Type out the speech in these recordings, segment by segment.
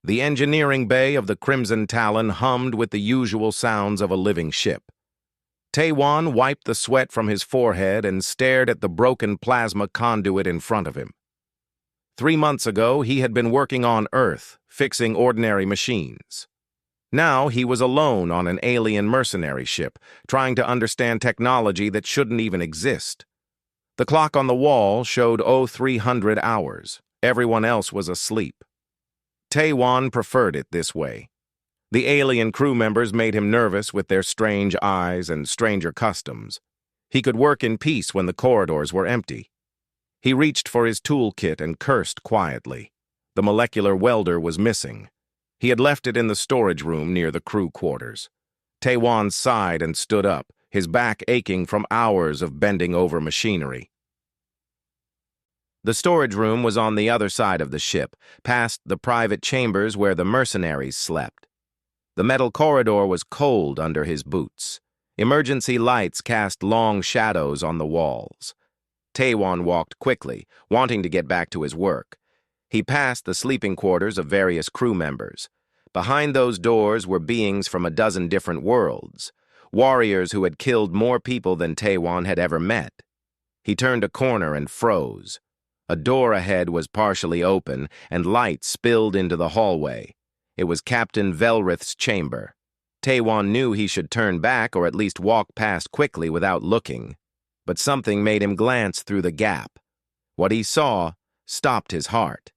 The engineering bay of the Crimson Talon hummed with the usual sounds of a living ship. Taiwan wiped the sweat from his forehead and stared at the broken plasma conduit in front of him. 3 months ago, he had been working on Earth, fixing ordinary machines. Now he was alone on an alien mercenary ship, trying to understand technology that shouldn't even exist. The clock on the wall showed 0300 hours. Everyone else was asleep. Taiwan preferred it this way. The alien crew members made him nervous with their strange eyes and stranger customs. He could work in peace when the corridors were empty. He reached for his toolkit and cursed quietly. The molecular welder was missing. He had left it in the storage room near the crew quarters. Taiwan sighed and stood up, his back aching from hours of bending over machinery. The storage room was on the other side of the ship, past the private chambers where the mercenaries slept. The metal corridor was cold under his boots. Emergency lights cast long shadows on the walls. Taiwan walked quickly, wanting to get back to his work. He passed the sleeping quarters of various crew members. Behind those doors were beings from a dozen different worlds, warriors who had killed more people than Taiwan had ever met. He turned a corner and froze. A door ahead was partially open, and light spilled into the hallway. It was Captain Velrith's chamber. Taiwan knew he should turn back or at least walk past quickly without looking. But something made him glance through the gap. What he saw stopped his heart.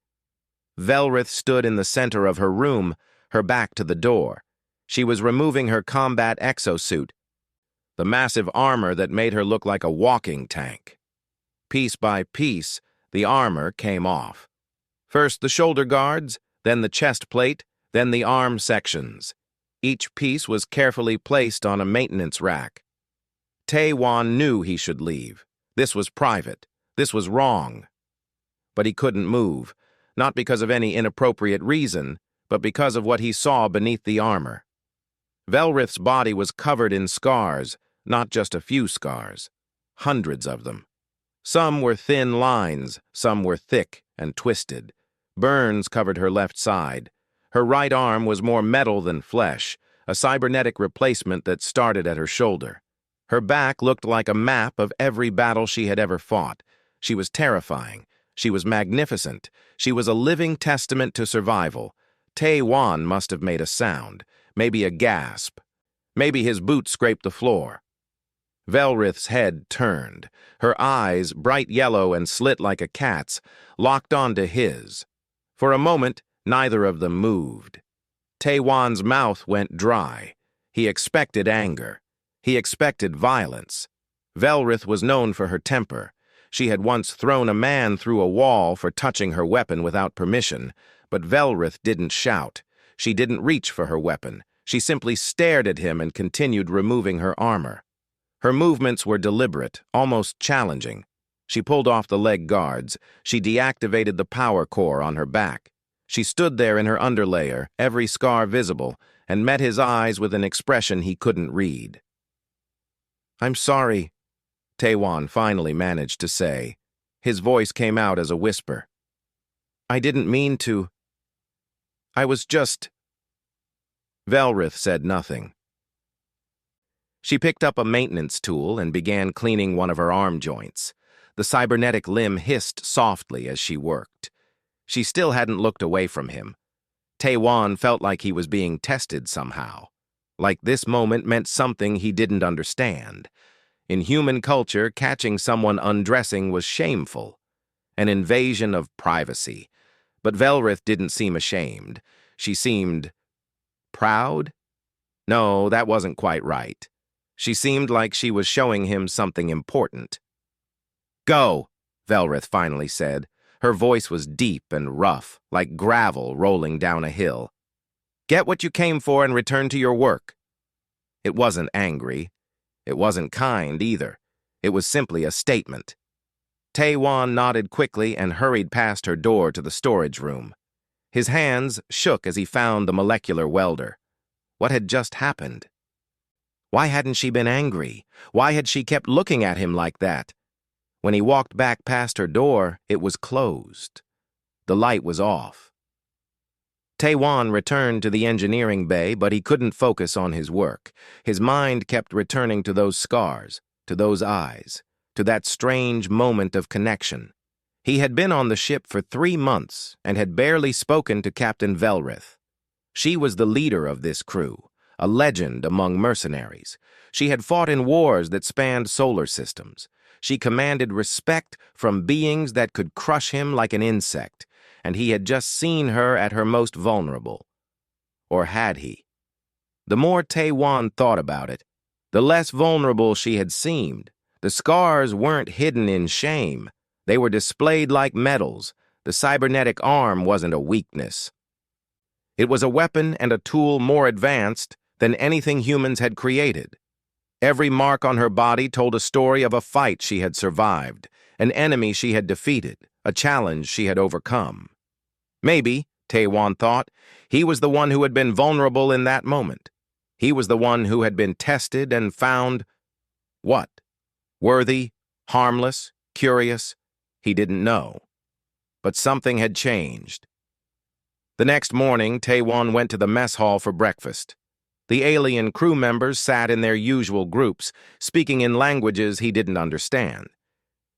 Velrith stood in the center of her room, her back to the door. She was removing her combat exosuit, the massive armor that made her look like a walking tank. Piece by piece, the armor came off. First the shoulder guards, then the chest plate, then the arm sections. Each piece was carefully placed on a maintenance rack. Taiwan knew he should leave. This was private. This was wrong. But he couldn't move, not because of any inappropriate reason, but because of what he saw beneath the armor. Velrith's body was covered in scars, not just a few scars. Hundreds of them. Some were thin lines, some were thick and twisted. Burns covered her left side. Her right arm was more metal than flesh, a cybernetic replacement that started at her shoulder. Her back looked like a map of every battle she had ever fought. She was terrifying. She was magnificent. She was a living testament to survival. Taiwan must have made a sound, maybe a gasp. Maybe his boot scraped the floor. Velrith's head turned. Her eyes, bright yellow and slit like a cat's, locked onto his. For a moment, neither of them moved. Taiwan's mouth went dry. He expected anger. He expected violence. Velrith was known for her temper. She had once thrown a man through a wall for touching her weapon without permission, but Velrith didn't shout. She didn't reach for her weapon. She simply stared at him and continued removing her armor. Her movements were deliberate, almost challenging. She pulled off the leg guards. She deactivated the power core on her back. She stood there in her underlayer, every scar visible, and met his eyes with an expression he couldn't read. "I'm sorry," Taiwan finally managed to say. His voice came out as a whisper. "I didn't mean to. I was just—" Velrith said nothing. She picked up a maintenance tool and began cleaning one of her arm joints. The cybernetic limb hissed softly as she worked. She still hadn't looked away from him. Taiwan felt like he was being tested somehow. Like this moment meant something he didn't understand. In human culture, catching someone undressing was shameful. An invasion of privacy. But Velrith didn't seem ashamed. She seemed proud? No, that wasn't quite right. She seemed like she was showing him something important. "Go," Velrith finally said. Her voice was deep and rough, like gravel rolling down a hill. "Get what you came for and return to your work." It wasn't angry. It wasn't kind either. It was simply a statement. Taiwan nodded quickly and hurried past her door to the storage room. His hands shook as he found the molecular welder. What had just happened? Why hadn't she been angry? Why had she kept looking at him like that? When he walked back past her door, it was closed. The light was off. Taewon returned to the engineering bay, but he couldn't focus on his work. His mind kept returning to those scars, to those eyes, to that strange moment of connection. He had been on the ship for 3 months and had barely spoken to Captain Velrith. She was the leader of this crew, a legend among mercenaries. She had fought in wars that spanned solar systems. She commanded respect from beings that could crush him like an insect, and he had just seen her at her most vulnerable. Or had he? The more Taewon thought about it, the less vulnerable she had seemed. The scars weren't hidden in shame. They were displayed like medals. The cybernetic arm wasn't a weakness. It was a weapon and a tool more advanced than anything humans had created. Every mark on her body told a story of a fight she had survived, an enemy she had defeated, a challenge she had overcome. Maybe, Taewon thought, he was the one who had been vulnerable in that moment. He was the one who had been tested and found, what? Worthy, harmless, curious? He didn't know. But something had changed. The next morning, Taewon went to the mess hall for breakfast. The alien crew members sat in their usual groups, speaking in languages he didn't understand.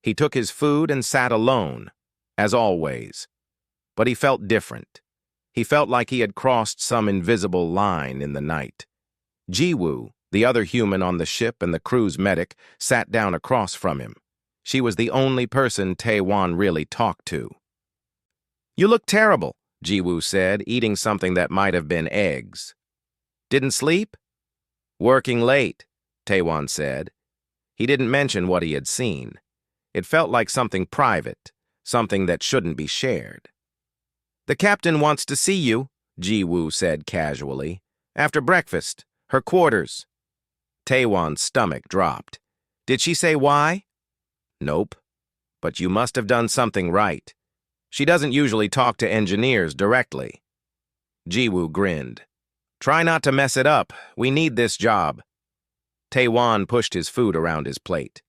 He took his food and sat alone, as always. But he felt different. He felt like he had crossed some invisible line in the night. Jiwoo, the other human on the ship and the crew's medic, sat down across from him. She was the only person Taewon really talked to. "You look terrible," Jiwoo said, eating something that might have been eggs. "Didn't sleep?" "Working late," Taewon said. He didn't mention what he had seen. It felt like something private, something that shouldn't be shared. "The captain wants to see you," Jiwoo said casually. "After breakfast. Her quarters." Taewon's stomach dropped. "Did she say why?" "Nope. But you must have done something right. She doesn't usually talk to engineers directly." Jiwoo grinned. "Try not to mess it up. We need this job." Taewon pushed his food around his plate.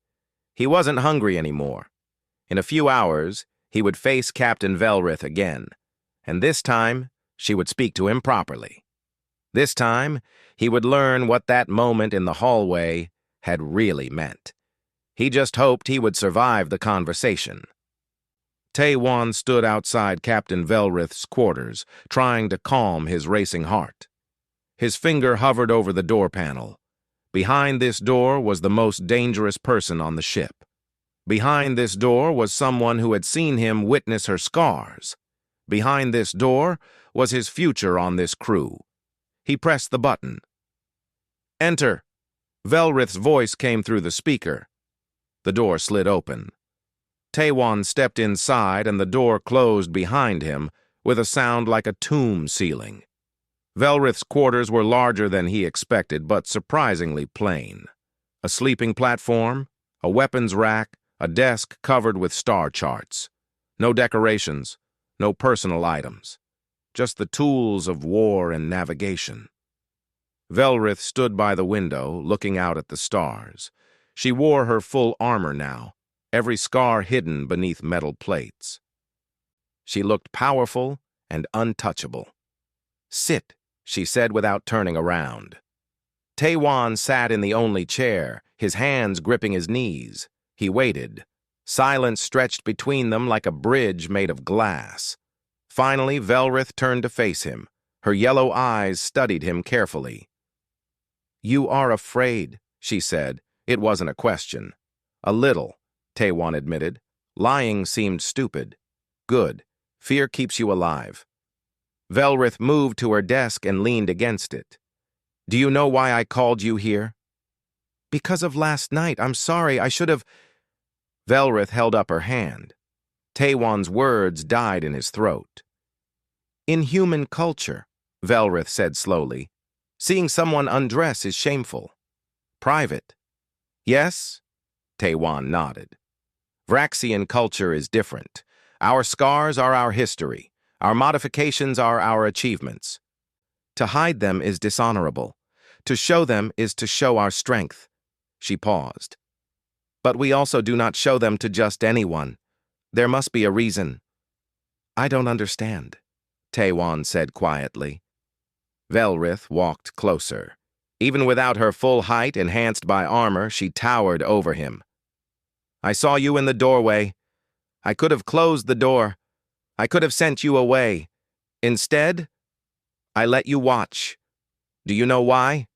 He wasn't hungry anymore. In a few hours, he would face Captain Velrith again, and this time, she would speak to him properly. This time, he would learn what that moment in the hallway had really meant. He just hoped he would survive the conversation. Taewon stood outside Captain Velrith's quarters, trying to calm his racing heart. His finger hovered over the door panel. Behind this door was the most dangerous person on the ship. Behind this door was someone who had seen him witness her scars. Behind this door was his future on this crew. He pressed the button. "Enter." Velrith's voice came through the speaker. The door slid open. Taewon stepped inside and the door closed behind him with a sound like a tomb sealing. Velrith's quarters were larger than he expected, but surprisingly plain. A sleeping platform, a weapons rack, a desk covered with star charts. No decorations, no personal items. Just the tools of war and navigation. Velrith stood by the window, looking out at the stars. She wore her full armor now, every scar hidden beneath metal plates. She looked powerful and untouchable. "Sit," she said without turning around. Taewon sat in the only chair, his hands gripping his knees. He waited. Silence stretched between them like a bridge made of glass. Finally, Velrith turned to face him. Her yellow eyes studied him carefully. "You are afraid," she said. It wasn't a question. "A little," Taewon admitted. Lying seemed stupid. "Good. Fear keeps you alive." Velrith moved to her desk and leaned against it. "Do you know why I called you here?" "Because of last night. I'm sorry. I should have—" Velrith held up her hand. Taewon's words died in his throat. "In human culture," Velrith said slowly, "seeing someone undress is shameful. Private." "Yes?" Taewon nodded. "Vraxian culture is different. Our scars are our history. Our modifications are our achievements. To hide them is dishonorable. To show them is to show our strength." She paused. "But we also do not show them to just anyone. There must be a reason." "I don't understand." Taewon said quietly. Velrith walked closer. Even without her full height enhanced by armor, she towered over him. I saw you in the doorway. I could have closed the door. I could have sent you away. Instead, I let you watch. Do you know why?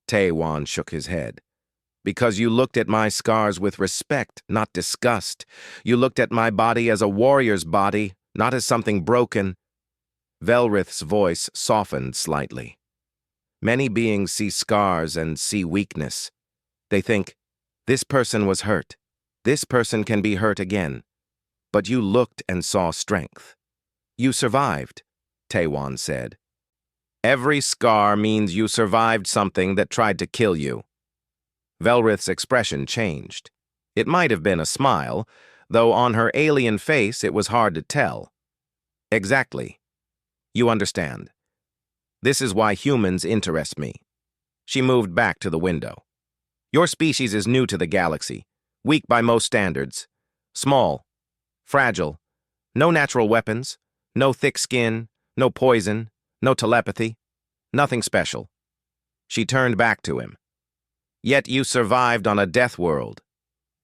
Taewon shook his head. Because you looked at my scars with respect, not disgust. You looked at my body as a warrior's body, not as something broken. Velrith's voice softened slightly. Many beings see scars and see weakness. They think, this person was hurt. This person can be hurt again. But you looked and saw strength. You survived, Taewon said. Every scar means you survived something that tried to kill you. Velrith's expression changed. It might have been a smile, though on her alien face it was hard to tell. Exactly. You understand. This is why humans interest me. She moved back to the window. Your species is new to the galaxy, weak by most standards, small, fragile, no natural weapons, no thick skin, no poison, no telepathy, nothing special. She turned back to him. Yet you survived on a death world.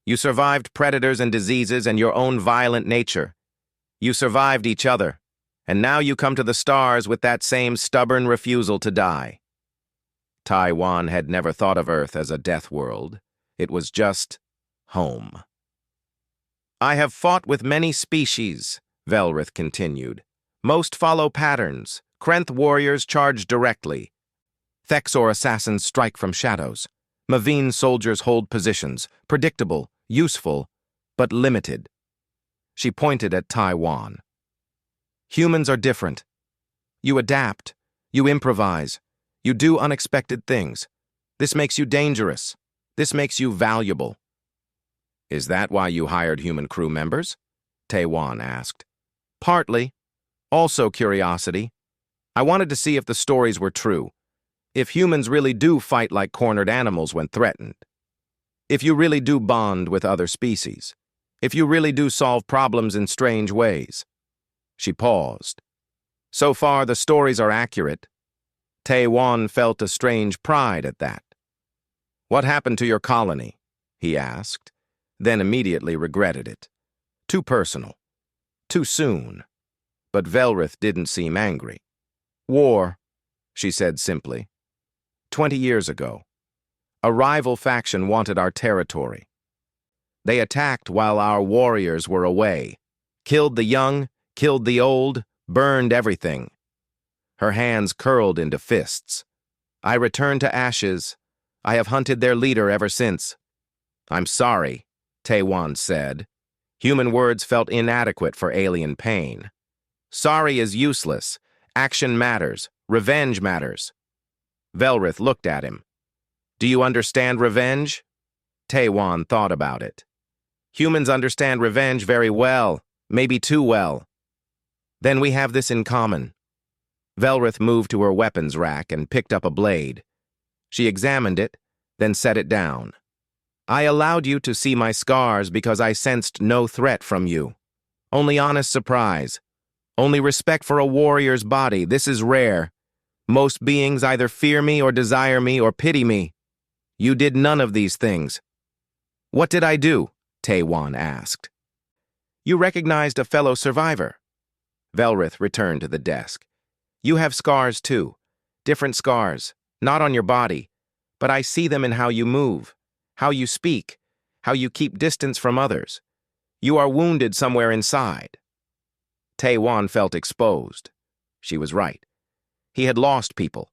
You survived predators and diseases and your own violent nature. You survived each other, and now you come to the stars with that same stubborn refusal to die. Taewon had never thought of Earth as a death world. It was just home. I have fought with many species, Velrith continued. Most follow patterns. Krenth warriors charge directly. Thexor assassins strike from shadows. Mavine soldiers hold positions, predictable, useful, but limited. She pointed at Taewon. Humans are different. You adapt. You improvise. You do unexpected things. This makes you dangerous. This makes you valuable. Is that why you hired human crew members? Taewon asked. Partly. Also curiosity. I wanted to see if the stories were true. If humans really do fight like cornered animals when threatened. If you really do bond with other species. If you really do solve problems in strange ways. She paused. So far, the stories are accurate. Taewon felt a strange pride at that. What happened to your colony? He asked, then immediately regretted it. Too personal. Too soon. But Velrith didn't seem angry. War, she said simply. 20 years ago. A rival faction wanted our territory. They attacked while our warriors were away. Killed the young, killed the old, burned everything. Her hands curled into fists. I returned to ashes. I have hunted their leader ever since. I'm sorry, Taewon said. Human words felt inadequate for alien pain. Sorry is useless. Action matters. Revenge matters. Velrith looked at him. Do you understand revenge? Taewon thought about it. Humans understand revenge very well, maybe too well. Then we have this in common. Velrith moved to her weapons rack and picked up a blade. She examined it, then set it down. I allowed you to see my scars because I sensed no threat from you. Only honest surprise. Only respect for a warrior's body. This is rare. Most beings either fear me or desire me or pity me. You did none of these things. What did I do? Taewon asked. You recognized a fellow survivor. Velrith returned to the desk. You have scars too. Different scars. Not on your body. But I see them in how you move, how you speak, how you keep distance from others. You are wounded somewhere inside. Taewon felt exposed. She was right. He had lost people.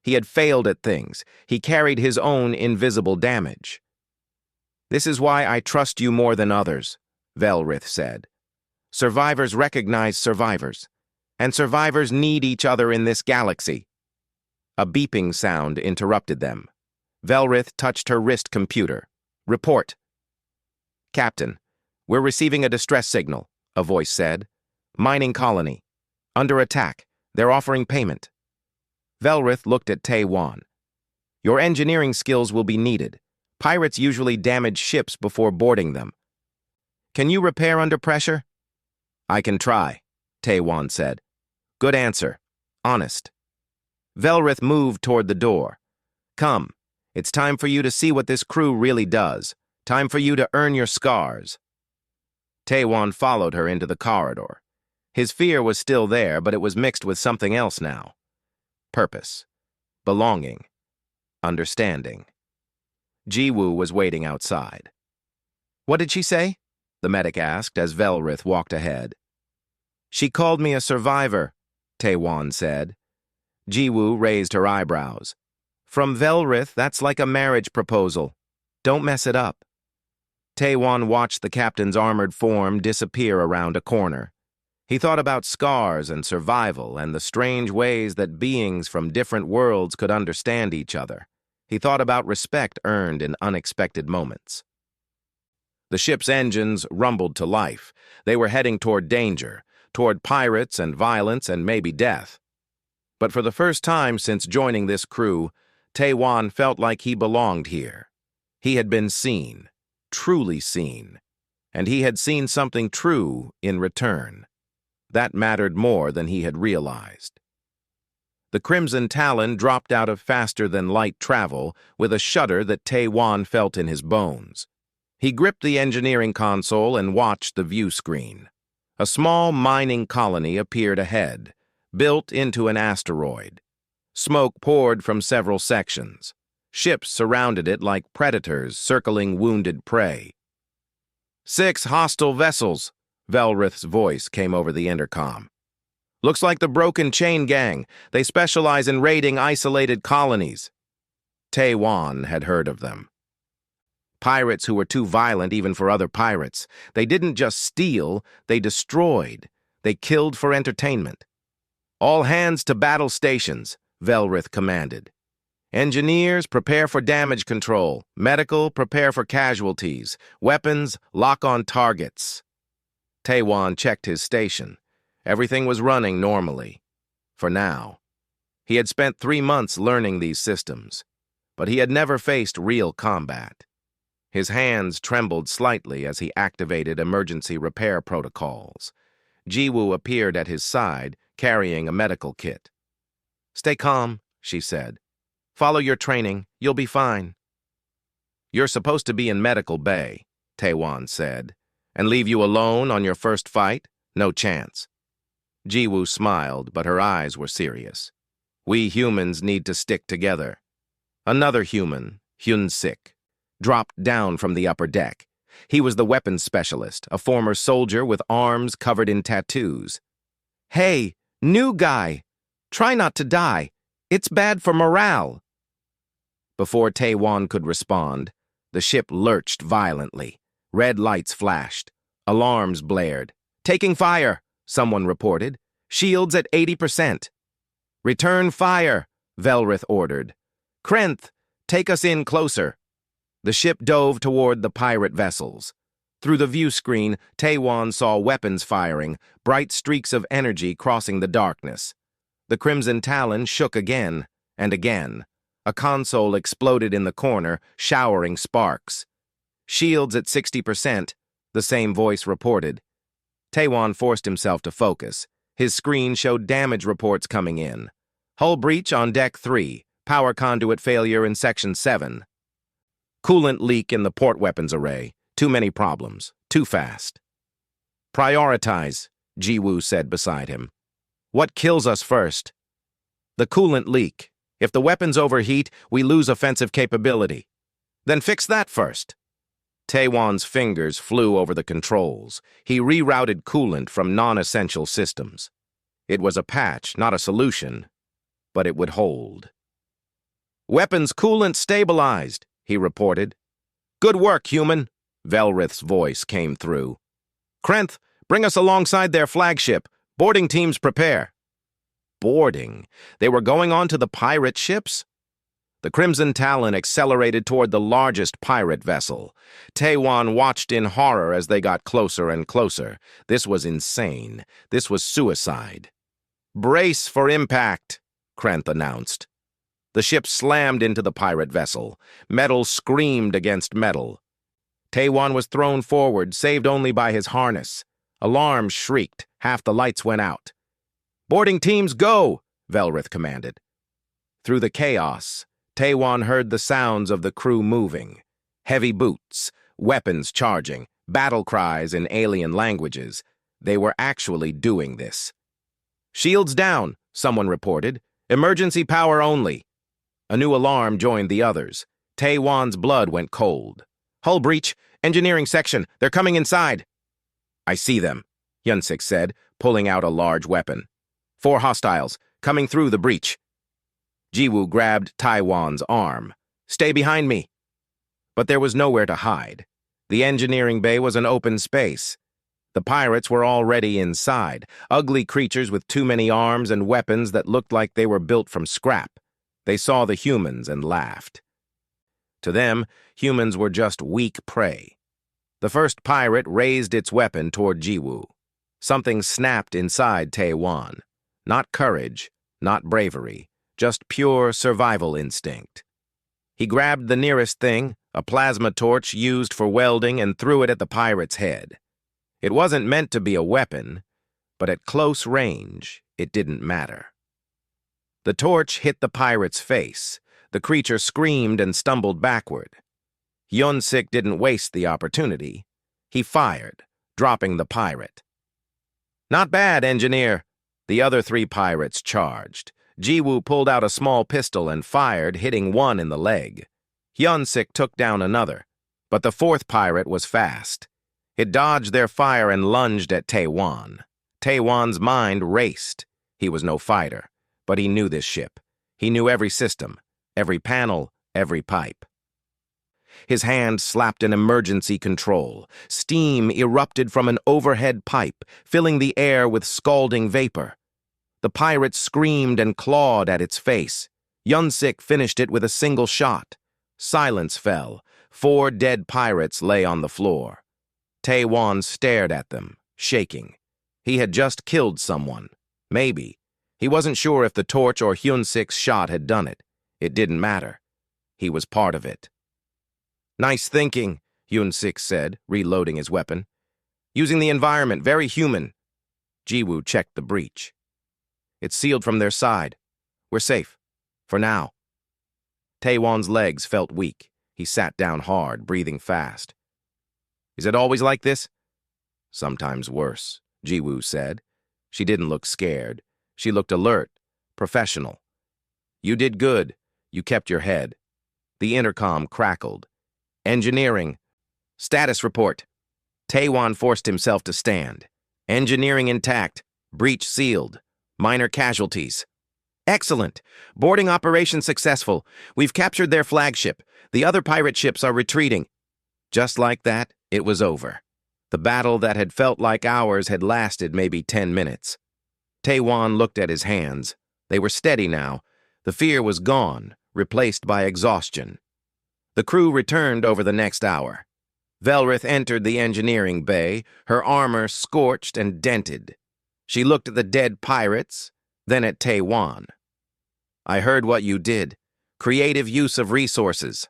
He had failed at things. He carried his own invisible damage. This is why I trust you more than others, Velrith said. Survivors recognize survivors, and survivors need each other in this galaxy. A beeping sound interrupted them. Velrith touched her wrist computer. Report. Captain, we're receiving a distress signal, a voice said. Mining colony. Under attack. They're offering payment. Velrith looked at Taewon. Your engineering skills will be needed. Pirates usually damage ships before boarding them. Can you repair under pressure? I can try, Taewon said. Good answer. Honest. Velrith moved toward the door. Come, it's time for you to see what this crew really does. Time for you to earn your scars. Taiwan followed her into the corridor. His fear was still there, but it was mixed with something else now. Purpose. Belonging. Understanding. Jiwoo was waiting outside. What did she say? The medic asked as Velrith walked ahead. She called me a survivor, Taiwan said. Jiwoo raised her eyebrows. From Velrith, that's like a marriage proposal. Don't mess it up. Taiwan watched the captain's armored form disappear around a corner. He thought about scars and survival and the strange ways that beings from different worlds could understand each other. He thought about respect earned in unexpected moments. The ship's engines rumbled to life. They were heading toward danger, toward pirates and violence and maybe death. But for the first time since joining this crew, Taiwan felt like he belonged here. He had been seen, truly seen, and he had seen something true in return. That mattered more than he had realized. The Crimson Talon dropped out of faster-than-light travel with a shudder that Taiwan felt in his bones. He gripped the engineering console and watched the view screen. A small mining colony appeared ahead, built into an asteroid. Smoke poured from several sections. Ships surrounded it like predators circling wounded prey. 6 hostile vessels, Velrith's voice came over the intercom. Looks like the Broken Chain Gang. They specialize in raiding isolated colonies. Taiwan had heard of them. Pirates who were too violent even for other pirates. They didn't just steal, they destroyed. They killed for entertainment. All hands to battle stations, Velrith commanded. Engineers, prepare for damage control. Medical, prepare for casualties. Weapons, lock on targets. Taiwan checked his station. Everything was running normally. For now. He had spent 3 months learning these systems, but he had never faced real combat. His hands trembled slightly as he activated emergency repair protocols. Jiwoo appeared at his side, carrying a medical kit. Stay calm, she said. Follow your training. You'll be fine. You're supposed to be in medical bay, Taiwan said. And leave you alone on your first fight? No chance. Jiwoo smiled, but her eyes were serious. We humans need to stick together. Another human, Hyun-sik, dropped down from the upper deck. He was the weapons specialist, a former soldier with arms covered in tattoos. Hey, new guy! Try not to die. It's bad for morale. Before Taiwan could respond, the ship lurched violently. Red lights flashed. Alarms blared. Taking fire, someone reported. Shields at 80%. Return fire, Velrith ordered. Krenth, take us in closer. The ship dove toward the pirate vessels. Through the view screen, Taiwan saw weapons firing, bright streaks of energy crossing the darkness. The Crimson Talon shook again and again. A console exploded in the corner, showering sparks. Shields at 60%, the same voice reported. Taiwan forced himself to focus. His screen showed damage reports coming in. Hull breach on Deck 3, power conduit failure in Section 7. Coolant leak in the port weapons array. Too many problems. Too fast. Prioritize, Jiwoo said beside him. What kills us first? The coolant leak. If the weapons overheat, we lose offensive capability. Then fix that first. Taiwan's fingers flew over the controls. He rerouted coolant from non-essential systems. It was a patch, not a solution, but it would hold. Weapons coolant stabilized, he reported. Good work, human, Velrith's voice came through. Krenth, bring us alongside their flagship. Boarding teams prepare. Boarding? They were going on to the pirate ships? The Crimson Talon accelerated toward the largest pirate vessel. Taiwan watched in horror as they got closer and closer. This was insane. This was suicide. Brace for impact, Krenth announced. The ship slammed into the pirate vessel. Metal screamed against metal. Taiwan was thrown forward, saved only by his harness. Alarms shrieked. Half the lights went out. Boarding teams, go! Velrith commanded. Through the chaos, Taiwan heard the sounds of the crew moving. Heavy boots, weapons charging, battle cries in alien languages. They were actually doing this. Shields down, someone reported. Emergency power only. A new alarm joined the others. Taiwan's blood went cold. Hull breach, engineering section, they're coming inside. I see them, Yunsik said, pulling out a large weapon. 4 hostiles, coming through the breach. Jiwoo grabbed Taiwan's arm. Stay behind me. But there was nowhere to hide. The engineering bay was an open space. The pirates were already inside, ugly creatures with too many arms and weapons that looked like they were built from scrap. They saw the humans and laughed. To them, humans were just weak prey. The first pirate raised its weapon toward Jiwoo. Something snapped inside Taiwan. Not courage, not bravery, just pure survival instinct. He grabbed the nearest thing, a plasma torch used for welding, and threw it at the pirate's head. It wasn't meant to be a weapon, but at close range, it didn't matter. The torch hit the pirate's face. The creature screamed and stumbled backward. Yunsik didn't waste the opportunity. He fired, dropping the pirate. Not bad, engineer. The other 3 pirates charged. Jiwoo pulled out a small pistol and fired, hitting one in the leg. Yunsik took down another, but the 4th pirate was fast. It dodged their fire and lunged at Taiwan. Taiwan's mind raced. He was no fighter, but he knew this ship. He knew every system, every panel, every pipe. His hand slapped an emergency control. Steam erupted from an overhead pipe, filling the air with scalding vapor. The pirate screamed and clawed at its face. Yunsik finished it with a single shot. Silence fell. 4 dead pirates lay on the floor. Taiwan stared at them, shaking. He had just killed someone. Maybe. He wasn't sure if the torch or Hyunsik's shot had done it. It didn't matter. He was part of it. Nice thinking, Hyunsik said, reloading his weapon. Using the environment, very human. Jiwoo checked the breach. It's sealed from their side. We're safe. For now. Taiwan's legs felt weak. He sat down hard, breathing fast. Is it always like this? Sometimes worse, Jiwoo said. She didn't look scared. She looked alert, professional. You did good. You kept your head. The intercom crackled. Engineering. Status report. Taiwan forced himself to stand. Engineering intact. Breach sealed. Minor casualties. Excellent. Boarding operation successful. We've captured their flagship. The other pirate ships are retreating. Just like that, it was over. The battle that had felt like hours had lasted maybe 10 minutes. Taiwan looked at his hands. They were steady now. The fear was gone, replaced by exhaustion. The crew returned over the next hour. Velrith entered the engineering bay, her armor scorched and dented. She looked at the dead pirates, then at Taiwan. I heard what you did. Creative use of resources.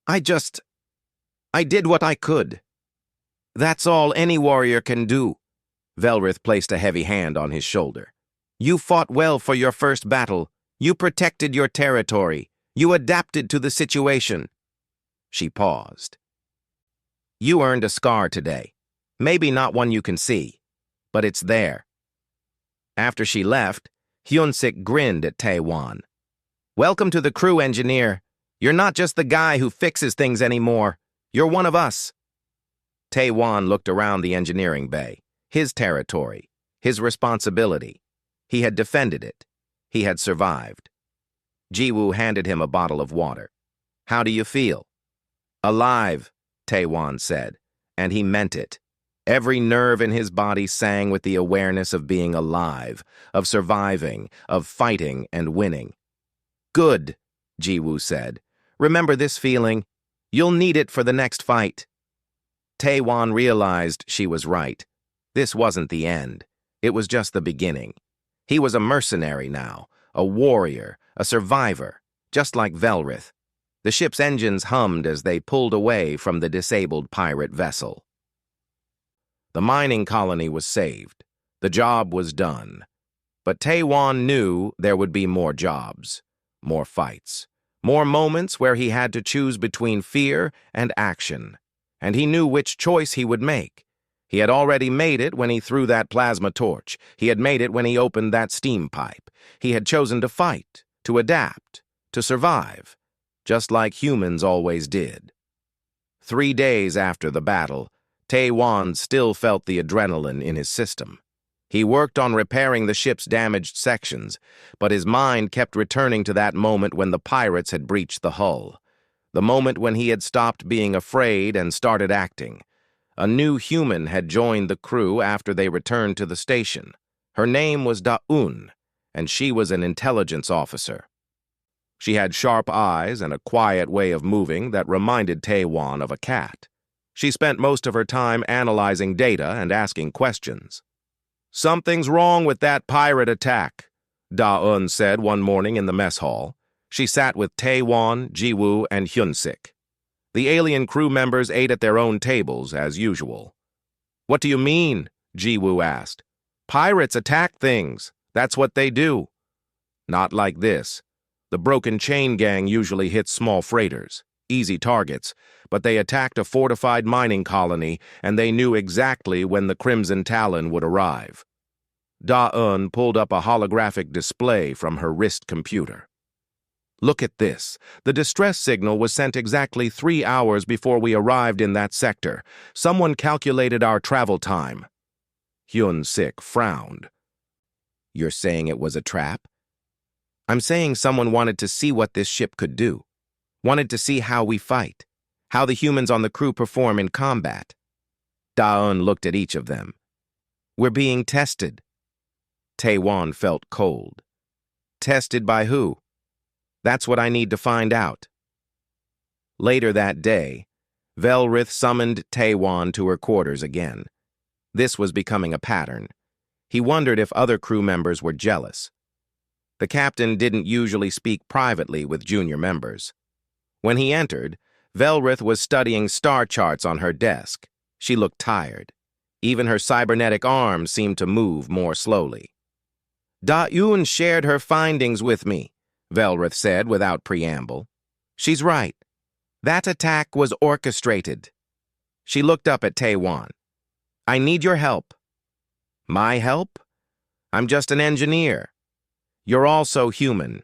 I did what I could. That's all any warrior can do. Velrith placed a heavy hand on his shoulder. You fought well for your first battle. You protected your territory. You adapted to the situation. She paused. You earned a scar today. Maybe not one you can see, but it's there. After she left, Hyunsik grinned at Taiwan. Welcome to the crew, engineer. You're not just the guy who fixes things anymore. You're one of us. Taiwan looked around the engineering bay. His territory. His responsibility. He had defended it. He had survived. Jiwoo handed him a bottle of water. How do you feel? Alive, Taiwan said, and he meant it. Every nerve in his body sang with the awareness of being alive, of surviving, of fighting and winning. Good, Jiwoo said. Remember this feeling. You'll need it for the next fight. Taiwan realized she was right. This wasn't the end. It was just the beginning. He was a mercenary now, a warrior, a survivor, just like Velrith. The ship's engines hummed as they pulled away from the disabled pirate vessel. The mining colony was saved. The job was done. But Taewon knew there would be more jobs, more fights, more moments where he had to choose between fear and action. And he knew which choice he would make. He had already made it when he threw that plasma torch. He had made it when he opened that steam pipe. He had chosen to fight, to adapt, to survive, just like humans always did. 3 days after the battle, Taewon still felt the adrenaline in his system. He worked on repairing the ship's damaged sections, but his mind kept returning to that moment when the pirates had breached the hull. The moment when he had stopped being afraid and started acting. A new human had joined the crew after they returned to the station. Her name was Da-un, and she was an intelligence officer. She had sharp eyes and a quiet way of moving that reminded Taewon of a cat. She spent most of her time analyzing data and asking questions. "Something's wrong with that pirate attack," Da-un said one morning in the mess hall. She sat with Taewon, Jiwoo, and Hyunsik. The alien crew members ate at their own tables, as usual. "What do you mean?" Jiwoo asked. "Pirates attack things. That's what they do." "Not like this. The Broken Chain Gang usually hits small freighters, easy targets, but they attacked a fortified mining colony, and they knew exactly when the Crimson Talon would arrive." Da-un pulled up a holographic display from her wrist computer. "Look at this. The distress signal was sent exactly 3 hours before we arrived in that sector. Someone calculated our travel time." Hyun-sik frowned. "You're saying it was a trap?" "I'm saying someone wanted to see what this ship could do. Wanted to see how we fight, how the humans on the crew perform in combat." Da-un looked at each of them. "We're being tested." Taewon felt cold. "Tested by who?" "That's what I need to find out." Later that day, Velrith summoned Taewon to her quarters again. This was becoming a pattern. He wondered if other crew members were jealous. The captain didn't usually speak privately with junior members. When he entered, Velrith was studying star charts on her desk. She looked tired. Even her cybernetic arms seemed to move more slowly. "Da-un shared her findings with me," Velrith said without preamble. "She's right. That attack was orchestrated." She looked up at Taewon. "I need your help." "My help? I'm just an engineer. You're also human.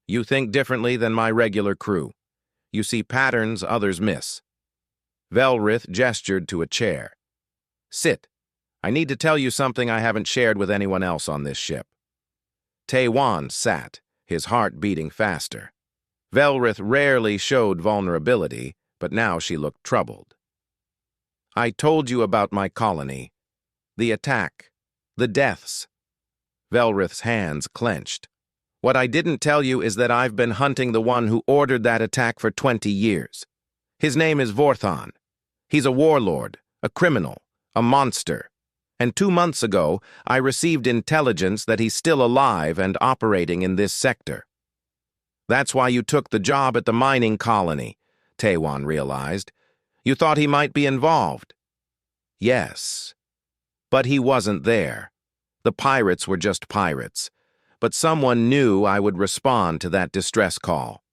You think differently than my regular crew. You see patterns others miss." Velrith gestured to a chair. "Sit. I need to tell you something I haven't shared with anyone else on this ship." Taewon sat, his heart beating faster. Velrith rarely showed vulnerability, but now she looked troubled. "I told you about my colony. The attack. The deaths." Velrith's hands clenched. "What I didn't tell you is that I've been hunting the one who ordered that attack for 20 years. His name is Vorthon. He's a warlord, a criminal, a monster. And 2 months ago, I received intelligence that he's still alive and operating in this sector." "That's why you took the job at the mining colony," Taewon realized. "You thought he might be involved." "Yes. But he wasn't there. The pirates were just pirates. But someone knew I would respond to that distress call.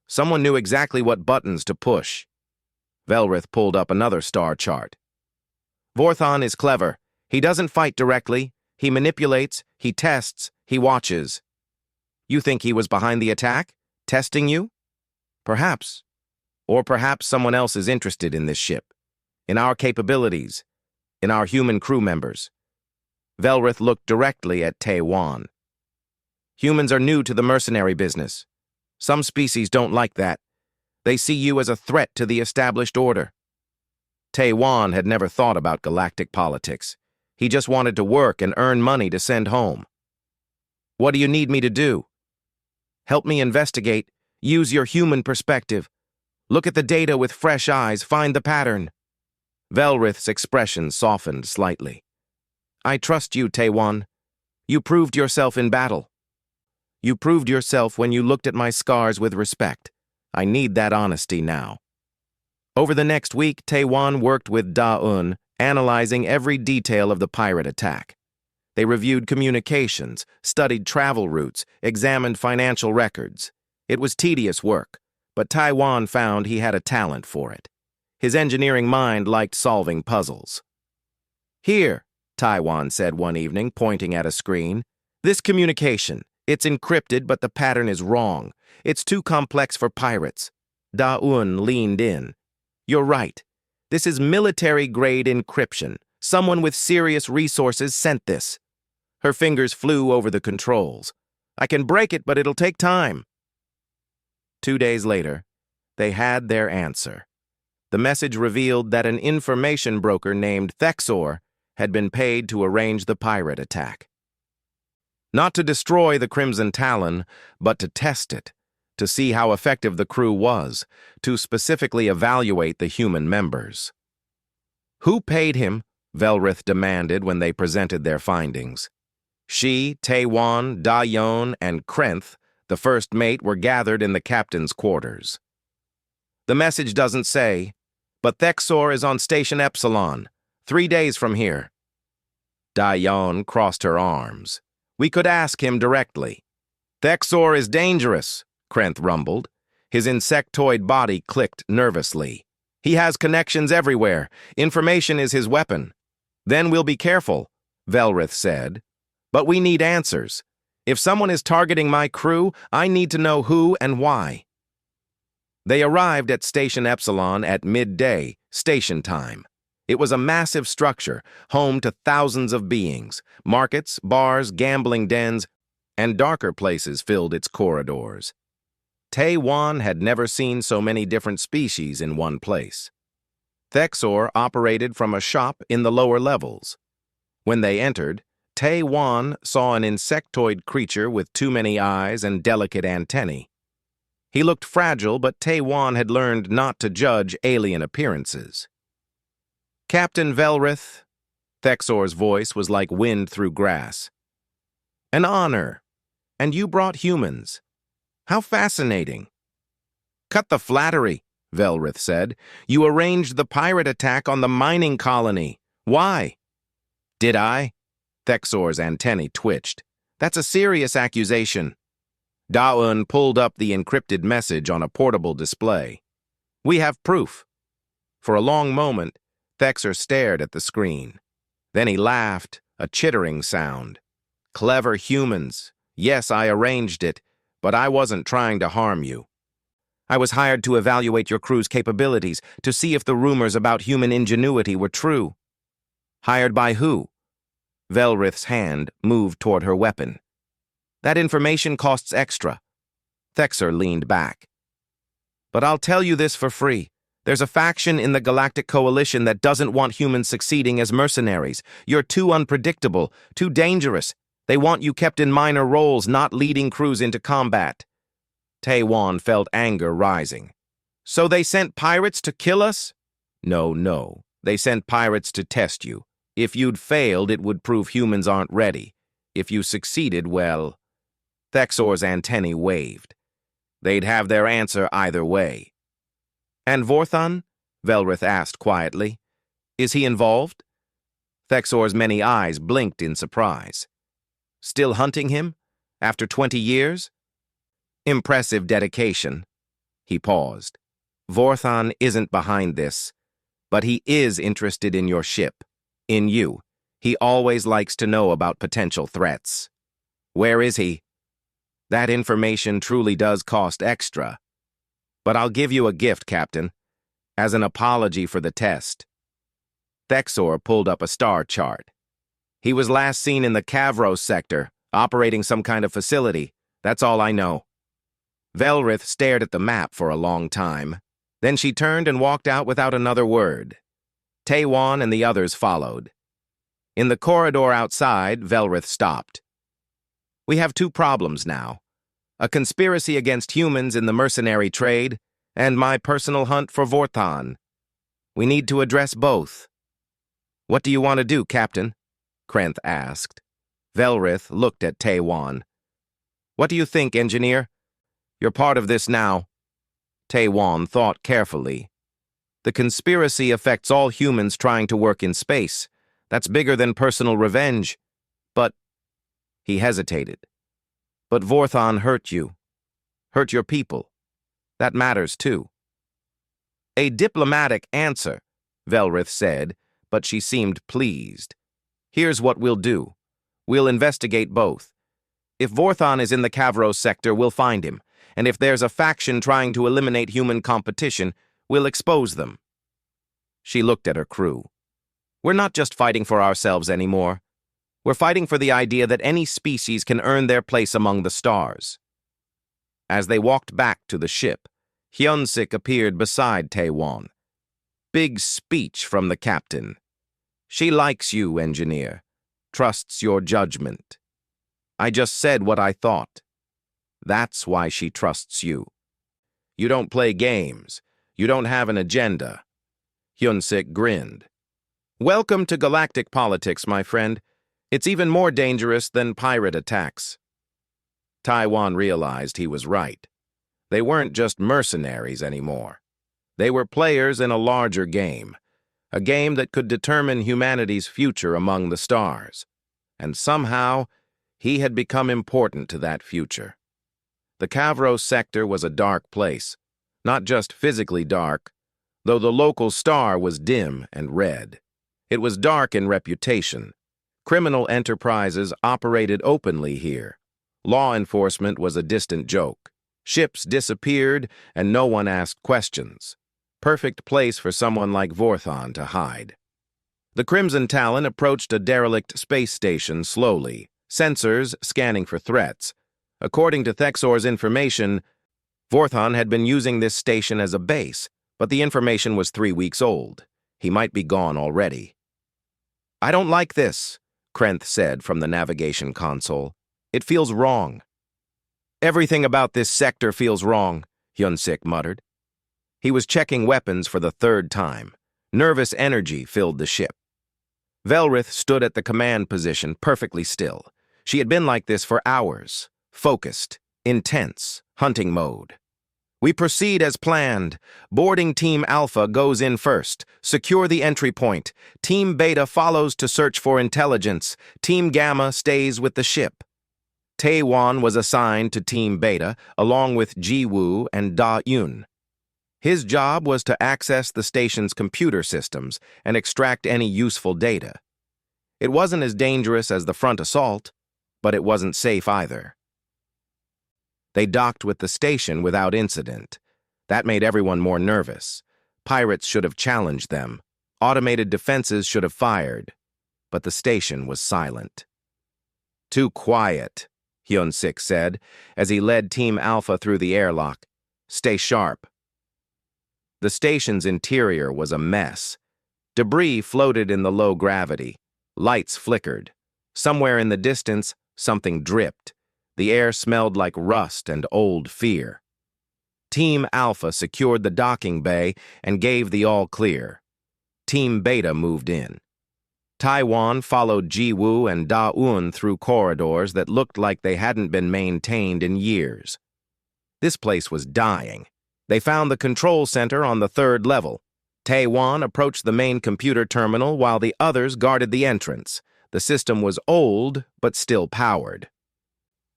Someone knew exactly what buttons to push." Velrith pulled up another star chart. "Vorthon is clever. He doesn't fight directly. He manipulates, he tests, he watches." "You think he was behind the attack? Testing you?" "Perhaps. Or perhaps someone else is interested in this ship, in our capabilities, in our human crew members." Velrith looked directly at Taewon. "Humans are new to the mercenary business. Some species don't like that. They see you as a threat to the established order." Taewon had never thought about galactic politics. He just wanted to work and earn money to send home. "What do you need me to do?" "Help me investigate. Use your human perspective. Look at the data with fresh eyes. Find the pattern." Velrith's expression softened slightly. "I trust you, Taewon. You proved yourself in battle. You proved yourself when you looked at my scars with respect. I need that honesty now." Over the next week, Taewon worked with Da-un, analyzing every detail of the pirate attack. They reviewed communications, studied travel routes, examined financial records. It was tedious work, but Taiwan found he had a talent for it. His engineering mind liked solving puzzles. "Here," Taiwan said one evening, pointing at a screen. "This communication. It's encrypted, but the pattern is wrong. It's too complex for pirates." Da-un leaned in. "You're right. This is military-grade encryption. Someone with serious resources sent this." Her fingers flew over the controls. "I can break it, but it'll take time." 2 days later, they had their answer. The message revealed that an information broker named Thexor had been paid to arrange the pirate attack. Not to destroy the Crimson Talon, but to test it, to see how effective the crew was, to specifically evaluate the human members. "Who paid him?" Velrith demanded when they presented their findings. She, Taiwan, Da-yon, and Krenth, the first mate, were gathered in the captain's quarters. "The message doesn't say, but Thexor is on Station Epsilon, 3 days from here." Da-yon crossed her arms. "We could ask him directly." "Thexor is dangerous," Krenth rumbled. His insectoid body clicked nervously. "He has connections everywhere. Information is his weapon." "Then we'll be careful," Velrith said. "But we need answers. If someone is targeting my crew, I need to know who and why." They arrived at Station Epsilon at midday, station time. It was a massive structure, home to thousands of beings. Markets, bars, gambling dens, and darker places filled its corridors. Taiwan had never seen so many different species in one place. Thexor operated from a shop in the lower levels. When they entered, Taiwan saw an insectoid creature with too many eyes and delicate antennae. He looked fragile, but Taiwan had learned not to judge alien appearances. "Captain Velrith," Thexor's voice was like wind through grass. "An honor. And you brought humans. How fascinating." "Cut the flattery," Velrith said. "You arranged the pirate attack on the mining colony. Why?" "Did I?" Thexor's antennae twitched. "That's a serious accusation." Da-un pulled up the encrypted message on a portable display. "We have proof." For a long moment, Thexor stared at the screen. Then he laughed, a chittering sound. "Clever humans. Yes, I arranged it, but I wasn't trying to harm you. I was hired to evaluate your crew's capabilities, to see if the rumors about human ingenuity were true." "Hired by who?" Velrith's hand moved toward her weapon. "That information costs extra." Thexor leaned back. "But I'll tell you this for free. There's a faction in the Galactic Coalition that doesn't want humans succeeding as mercenaries. You're too unpredictable, too dangerous. They want you kept in minor roles, not leading crews into combat." Taiwan felt anger rising. "So they sent pirates to kill us?" No. They sent pirates to test you. If you'd failed, it would prove humans aren't ready. If you succeeded, well..." Thexor's antennae waved. They'd have their answer either way. "And Vorthon?" Velrith asked quietly. "Is he involved?" Thexor's many eyes blinked in surprise. "Still hunting him? After 20 years? Impressive dedication." He paused. "Vorthon isn't behind this, but he is interested in your ship, in you. He always likes to know about potential threats." "Where is he?" "That information truly does cost extra. But I'll give you a gift, Captain, as an apology for the test." Thexor pulled up a star chart. "He was last seen in the Cavros sector, operating some kind of facility. That's all I know." Velrith stared at the map for a long time. Then she turned and walked out without another word. Taiwan and the others followed. In the corridor outside, Velrith stopped. "We have 2 problems now. A conspiracy against humans in the mercenary trade, and my personal hunt for Vorthon. We need to address both." "What do you want to do, Captain?" Krenth asked. Velrith looked at Taiwan. "What do you think, engineer? You're part of this now." Taiwan thought carefully. "The conspiracy affects all humans trying to work in space. That's bigger than personal revenge." But, he hesitated. But Vorthon hurt you. Hurt your people. That matters too. A diplomatic answer, Velrith said, but she seemed pleased. Here's what we'll do. We'll investigate both. If Vorthon is in the Kavros sector, we'll find him. And if there's a faction trying to eliminate human competition, we'll expose them. She looked at her crew. We're not just fighting for ourselves anymore. We're fighting for the idea that any species can earn their place among the stars. As they walked back to the ship, Hyunsik appeared beside Taewon. Big speech from the captain. She likes you, engineer. Trusts your judgment. I just said what I thought. That's why she trusts you. You don't play games. You don't have an agenda. Hyunsik grinned. Welcome to galactic politics, my friend. It's even more dangerous than pirate attacks. Taewon realized he was right. They weren't just mercenaries anymore. They were players in a larger game, a game that could determine humanity's future among the stars. And somehow, he had become important to that future. The Kavros sector was a dark place, not just physically dark, though the local star was dim and red. It was dark in reputation. Criminal enterprises operated openly here. Law enforcement was a distant joke. Ships disappeared, and no one asked questions. Perfect place for someone like Vorthon to hide. The Crimson Talon approached a derelict space station slowly, sensors scanning for threats. According to Thexor's information, Vorthon had been using this station as a base, but the information was 3 weeks old. He might be gone already. I don't like this, Krenth said from the navigation console. It feels wrong. Everything about this sector feels wrong, Hyunsik muttered. He was checking weapons for the 3rd time. Nervous energy filled the ship. Velrith stood at the command position, perfectly still. She had been like this for hours. Focused, intense, hunting mode. We proceed as planned. Boarding Team Alpha goes in first. Secure the entry point. Team Beta follows to search for intelligence. Team Gamma stays with the ship. Taewon was assigned to Team Beta, along with Ji-woo and Da-Yun. His job was to access the station's computer systems and extract any useful data. It wasn't as dangerous as the front assault, but it wasn't safe either. They docked with the station without incident. That made everyone more nervous. Pirates should have challenged them. Automated defenses should have fired. But the station was silent. Too quiet, Hyunsik said, as he led Team Alpha through the airlock. Stay sharp. The station's interior was a mess. Debris floated in the low gravity. Lights flickered. Somewhere in the distance, something dripped. The air smelled like rust and old fear. Team Alpha secured the docking bay and gave the all-clear. Team Beta moved in. Taewon followed Ji-woo and Da-Eun through corridors that looked like they hadn't been maintained in years. This place was dying. They found the control center on the 3rd level. Taewon approached the main computer terminal while the others guarded the entrance. The system was old, but still powered.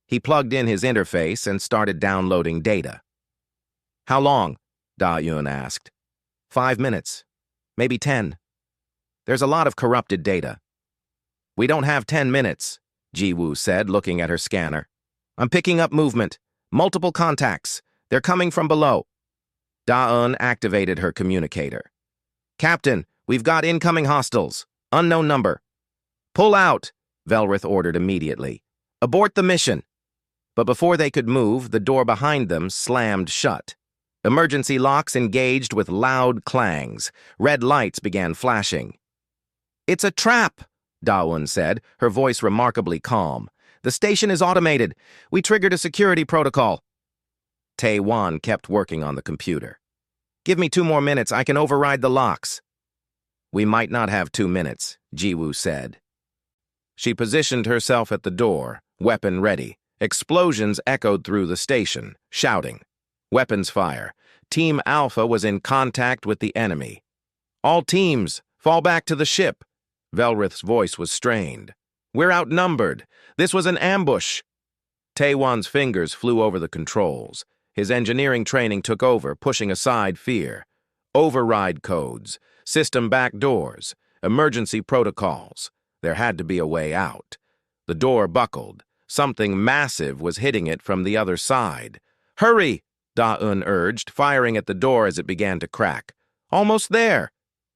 He plugged in his interface and started downloading data. How long? Da-Yun asked. 5 minutes. Maybe 10. There's a lot of corrupted data. We don't have 10 minutes, Ji-woo said, looking at her scanner. I'm picking up movement. Multiple contacts. They're coming from below. Da-Eun activated her communicator. Captain, we've got incoming hostiles. Unknown number. Pull out, Velrith ordered immediately. Abort the mission. But before they could move, the door behind them slammed shut. Emergency locks engaged with loud clangs. Red lights began flashing. It's a trap, Da-Eun said, her voice remarkably calm. The station is automated. We triggered a security protocol. Taewon kept working on the computer. Give me 2 more minutes. I can override the locks. We might not have 2 minutes, Ji-woo said. She positioned herself at the door, weapon ready. Explosions echoed through the station, shouting. Weapons fire. Team Alpha was in contact with the enemy. All teams, fall back to the ship. Velrith's voice was strained. We're outnumbered. This was an ambush. Taewan's fingers flew over the controls. His engineering training took over, pushing aside fear. Override codes, system backdoors, emergency protocols. There had to be a way out. The door buckled. Something massive was hitting it from the other side. "Hurry!" Da-un urged, firing at the door as it began to crack. "Almost there!"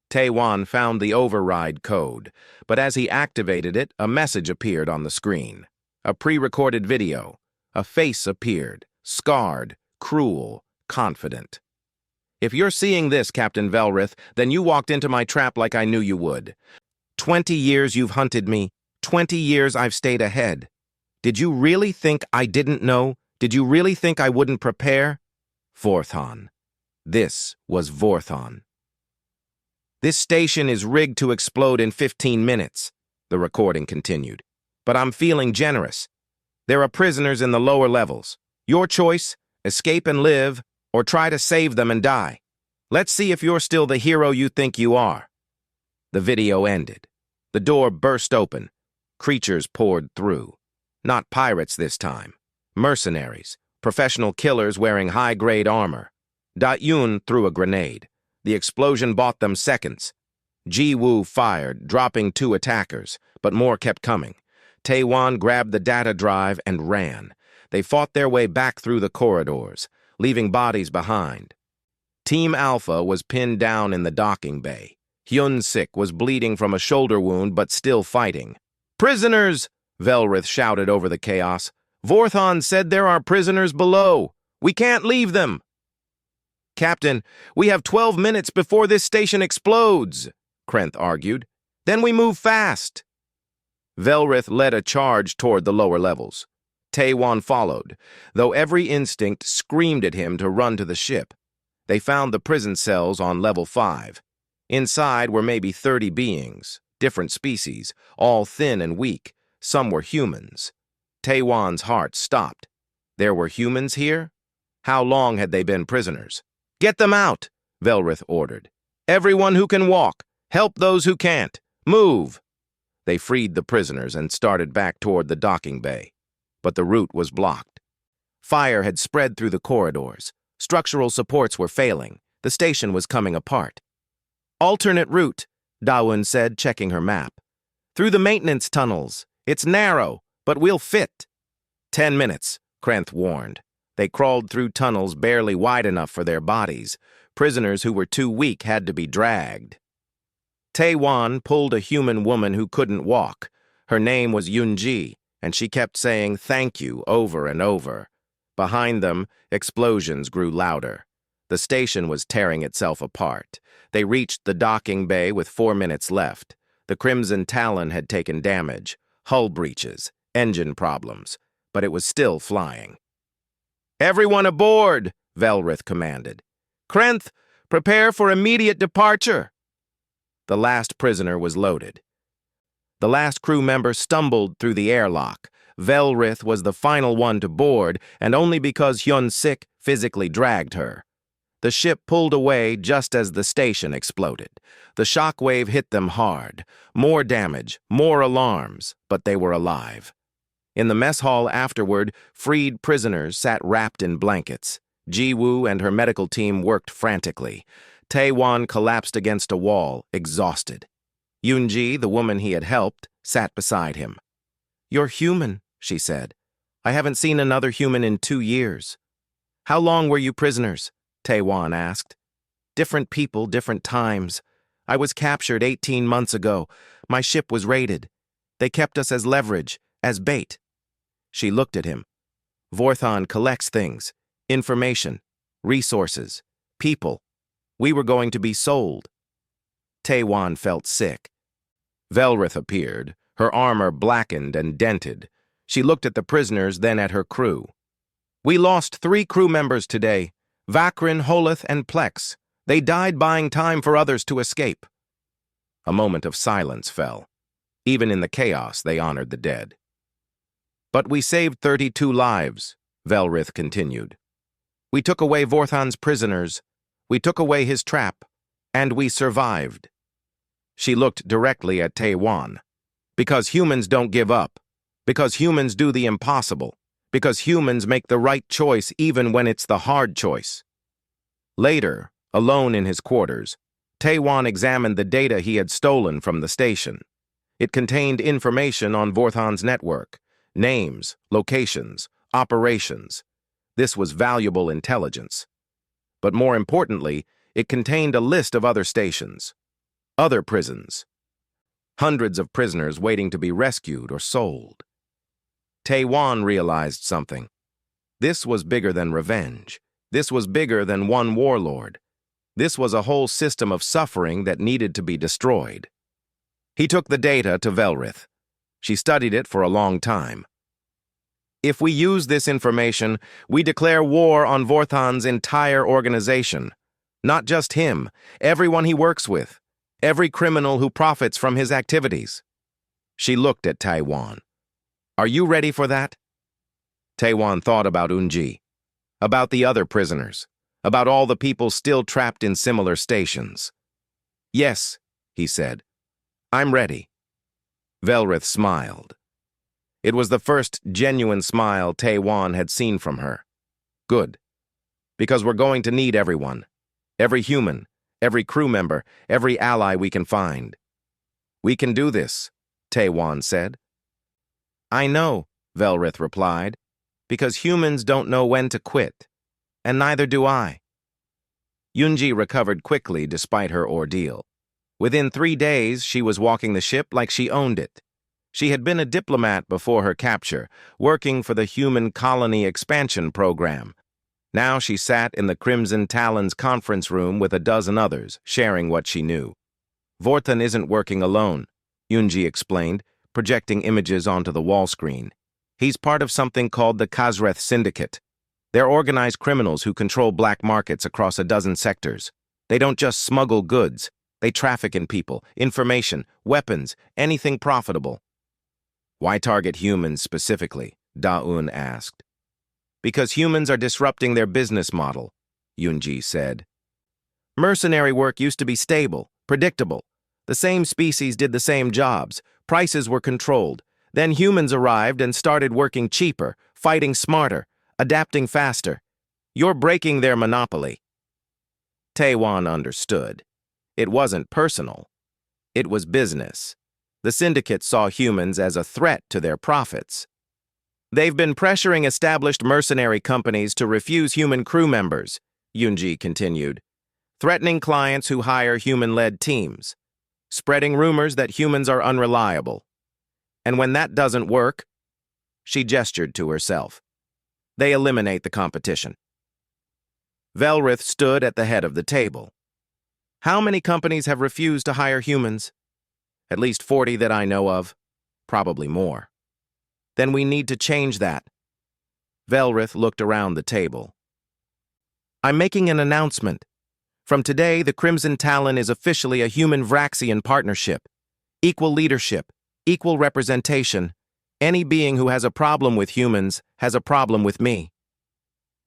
Taewan found the override code, but as he activated it, a message appeared on the screen. A pre-recorded video. A face appeared, scarred, cruel, confident. "If you're seeing this, Captain Velrith, then you walked into my trap like I knew you would. 20 years you've hunted me. 20 years I've stayed ahead. Did you really think I didn't know? Did you really think I wouldn't prepare?" Vorthon. This was Vorthon. "This station is rigged to explode in 15 minutes, the recording continued. "But I'm feeling generous. There are prisoners in the lower levels. Your choice, escape and live, or try to save them and die. Let's see if you're still the hero you think you are." The video ended. The door burst open. Creatures poured through. Not pirates this time. Mercenaries, professional killers wearing high-grade armor. Da-un threw a grenade. The explosion bought them seconds. Ji-woo fired, dropping 2 attackers, but more kept coming. Taewan grabbed the data drive and ran. They fought their way back through the corridors, leaving bodies behind. Team Alpha was pinned down in the docking bay. Hyun-sik was bleeding from a shoulder wound but still fighting. "Prisoners!" Velrith shouted over the chaos. "Vorthon said there are prisoners below. We can't leave them." "Captain, we have 12 minutes before this station explodes," Krenth argued. "Then we move fast." Velrith led a charge toward the lower levels. Taewan followed, though every instinct screamed at him to run to the ship. They found the prison cells on level 5. Inside were maybe 30 beings, different species, all thin and weak. Some were humans. Taewan's heart stopped. There were humans here? How long had they been prisoners? "Get them out," Velrith ordered. "Everyone who can walk. Help those who can't. Move." They freed the prisoners and started back toward the docking bay. But the route was blocked. Fire had spread through the corridors. Structural supports were failing. The station was coming apart. "Alternate route," Da-un said, checking her map. "Through the maintenance tunnels. It's narrow, but we'll fit." 10 minutes, Krenth warned. They crawled through tunnels barely wide enough for their bodies. Prisoners who were too weak had to be dragged. Taewan pulled a human woman who couldn't walk. Her name was Yoon-ji, and she kept saying "thank you" over and over. Behind them, explosions grew louder. The station was tearing itself apart. They reached the docking bay with 4 minutes left. The Crimson Talon had taken damage, hull breaches, engine problems, but it was still flying. "Everyone aboard," Velrith commanded. "Krenth, prepare for immediate departure." The last prisoner was loaded. The last crew member stumbled through the airlock. Velrith was the final one to board, and only because Hyun-sik physically dragged her. The ship pulled away just as the station exploded. The shockwave hit them hard. More damage, more alarms, but they were alive. In the mess hall afterward, freed prisoners sat wrapped in blankets. Ji-woo and her medical team worked frantically. Taewan collapsed against a wall, exhausted. Yoon-ji, the woman he had helped, sat beside him. "You're human," she said. "I haven't seen another human in 2 years." "How long were you prisoners?" Taewan asked. "Different people, different times. I was captured 18 months ago. My ship was raided. They kept us as leverage, as bait." She looked at him. "Vorthon collects things, information, resources, people. We were going to be sold." Taewan felt sick. Velrith appeared, her armor blackened and dented. She looked at the prisoners, then at her crew. "We lost 3 crew members today, Vakrin, Holeth, and Plex. They died buying time for others to escape." A moment of silence fell. Even in the chaos, they honored the dead. "But we saved 32 lives," Velrith continued. "We took away Vorthon's prisoners. We took away his trap. And we survived." She looked directly at Taewan. Because humans don't give up. Because humans do the impossible. Because humans make the right choice even when it's the hard choice. Later, alone in his quarters, Taewon examined the data he had stolen from the station. It contained information on Vorthan's network, names, locations, operations. This was valuable intelligence. But more importantly, it contained a list of other stations, other prisons. Hundreds of prisoners waiting to be rescued or sold. Taewon realized something. This was bigger than revenge. This was bigger than one warlord. This was a whole system of suffering that needed to be destroyed. He took the data to Velrith. She studied it for a long time. If we use this information, we declare war on Vorthan's entire organization. Not just him, everyone he works with, every criminal who profits from his activities. She looked at Taewon. Are you ready for that? Taewon thought about Eunji, about the other prisoners, about all the people still trapped in similar stations. Yes, he said. I'm ready. Velrith smiled. It was the first genuine smile Taewon had seen from her. Good. Because we're going to need everyone. Every human, every crew member, every ally we can find. We can do this, Taewon said. I know, Velrith replied, because humans don't know when to quit, and neither do I. Eunji recovered quickly despite her ordeal. Within 3 days, she was walking the ship like she owned it. She had been a diplomat before her capture, working for the Human Colony Expansion Program. Now she sat in the Crimson Talon's conference room with a dozen others, sharing what she knew. Vorthan isn't working alone, Eunji explained, projecting images onto the wall screen. He's part of something called the Khazreth Syndicate. They're organized criminals who control black markets across a dozen sectors. They don't just smuggle goods. They traffic in people, information, weapons, anything profitable. Why target humans specifically? Da-un asked. Because humans are disrupting their business model, Eunji said. Mercenary work used to be stable, predictable. The same species did the same jobs. Prices were controlled. Then humans arrived and started working cheaper, fighting smarter, adapting faster. You're breaking their monopoly. Taewon understood. It wasn't personal. It was business. The syndicate saw humans as a threat to their profits. They've been pressuring established mercenary companies to refuse human crew members, Eunji continued, threatening clients who hire human-led teams, spreading rumors that humans are unreliable. And when that doesn't work, she gestured to herself, they eliminate the competition. Velrith stood at the head of the table. How many companies have refused to hire humans? At least 40 that I know of. Probably more. Then we need to change that. Velrith looked around the table. I'm making an announcement. From today, the Crimson Talon is officially a human-Vraxian partnership. Equal leadership, equal representation. Any being who has a problem with humans has a problem with me.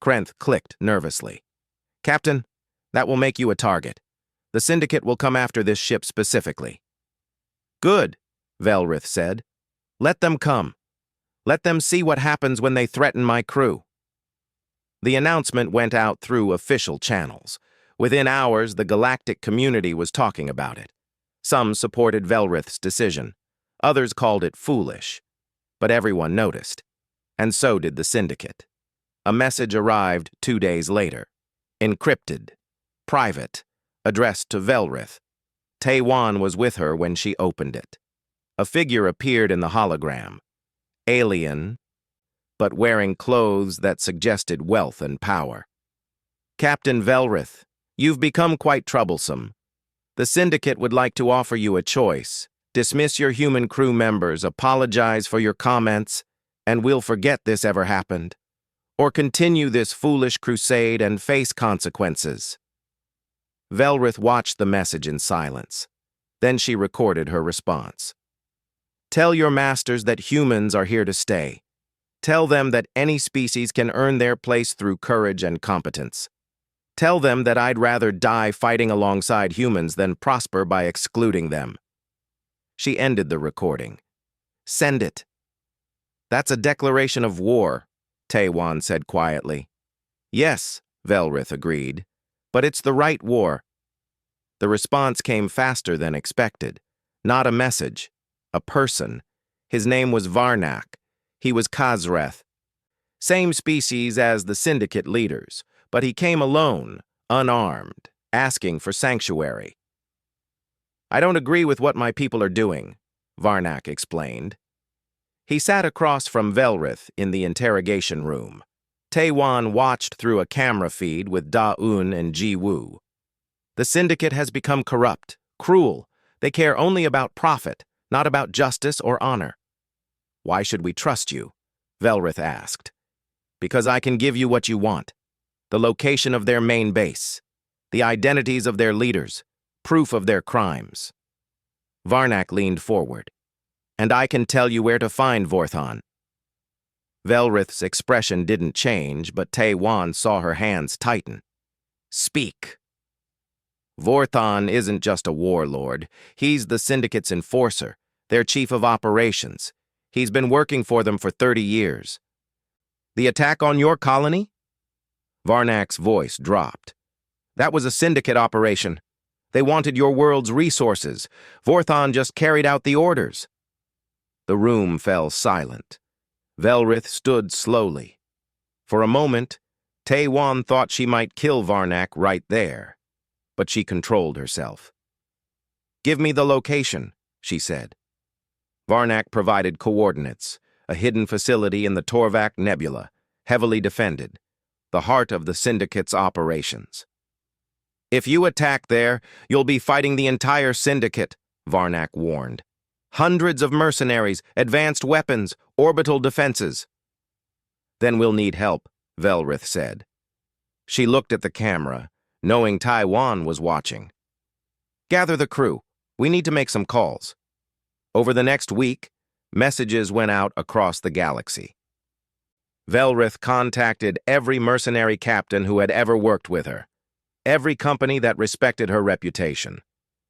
Krenth clicked nervously. Captain, that will make you a target. The Syndicate will come after this ship specifically. Good, Velrith said. Let them come. Let them see what happens when they threaten my crew. The announcement went out through official channels. Within hours, the galactic community was talking about it. Some supported Velrith's decision. Others called it foolish. But everyone noticed. And so did the Syndicate. A message arrived 2 days later. Encrypted. Private. Addressed to Velrith. Taewon was with her when she opened it. A figure appeared in the hologram. Alien, but wearing clothes that suggested wealth and power. Captain Velrith, you've become quite troublesome. The Syndicate would like to offer you a choice. Dismiss your human crew members, apologize for your comments, and we'll forget this ever happened. Or continue this foolish crusade and face consequences. Velrith watched the message in silence. Then she recorded her response. Tell your masters that humans are here to stay. Tell them that any species can earn their place through courage and competence. Tell them that I'd rather die fighting alongside humans than prosper by excluding them. She ended the recording. Send it. That's a declaration of war, Taewon said quietly. Yes, Velrith agreed, but it's the right war. The response came faster than expected. Not a message, a person. His name was Varnak. He was Khazreth. Same species as the syndicate leaders, but he came alone, unarmed, asking for sanctuary. I don't agree with what my people are doing, Varnak explained. He sat across from Velrith in the interrogation room. Taewon watched through a camera feed with Da-un and Ji-woo. The syndicate has become corrupt, cruel. They care only about profit, not about justice or honor. Why should we trust you? Velrith asked. Because I can give you what you want. The location of their main base, the identities of their leaders, proof of their crimes. Varnak leaned forward. And I can tell you where to find Vorthon. Velrith's expression didn't change, but Taewon saw her hands tighten. Speak. Vorthon isn't just a warlord. He's the syndicate's enforcer, their chief of operations. He's been working for them for 30 years. The attack on your colony? Varnak's voice dropped. That was a syndicate operation. They wanted your world's resources. Vorthon just carried out the orders. The room fell silent. Velrith stood slowly. For a moment, Taewon thought she might kill Varnak right there, but she controlled herself. Give me the location, she said. Varnak provided coordinates, a hidden facility in the Torvak Nebula, heavily defended, the heart of the syndicate's operations. If you attack there, you'll be fighting the entire syndicate, Varnak warned. Hundreds of mercenaries, advanced weapons, orbital defenses. Then we'll need help, Velrith said. She looked at the camera, knowing Taewon was watching. Gather the crew. We need to make some calls. Over the next week, messages went out across the galaxy. Velrith contacted every mercenary captain who had ever worked with her, every company that respected her reputation,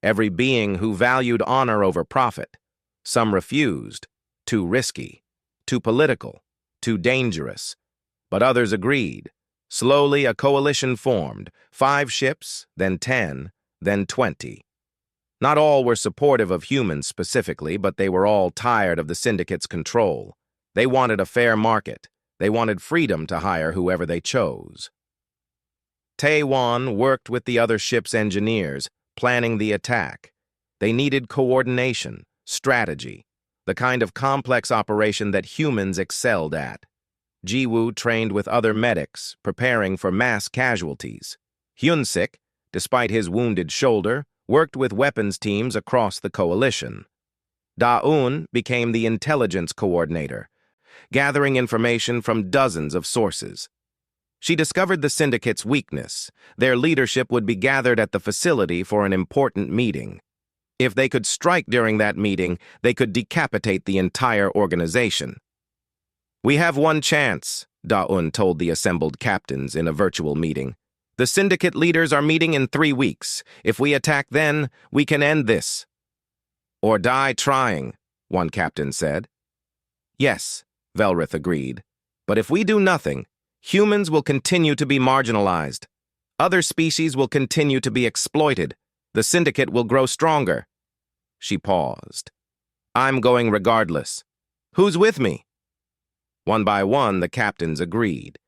every being who valued honor over profit. Some refused, too risky, too political, too dangerous, but others agreed. Slowly, a coalition formed, 5 ships, then 10, then 20. Not all were supportive of humans specifically, but they were all tired of the syndicate's control. They wanted a fair market. They wanted freedom to hire whoever they chose. Taewon worked with the other ship's engineers, planning the attack. They needed coordination, strategy, the kind of complex operation that humans excelled at. Ji-woo trained with other medics, preparing for mass casualties. Hyun-sik, despite his wounded shoulder, worked with weapons teams across the coalition. Da-un became the intelligence coordinator, gathering information from dozens of sources. She discovered the syndicate's weakness. Their leadership would be gathered at the facility for an important meeting. If they could strike during that meeting, they could decapitate the entire organization. We have one chance, Da-un told the assembled captains in a virtual meeting. The syndicate leaders are meeting in 3 weeks. If we attack then, we can end this. Or die trying, one captain said. Yes, Velrith agreed. But if we do nothing, humans will continue to be marginalized. Other species will continue to be exploited. The syndicate will grow stronger. She paused. I'm going regardless. Who's with me? One by one, the captains agreed.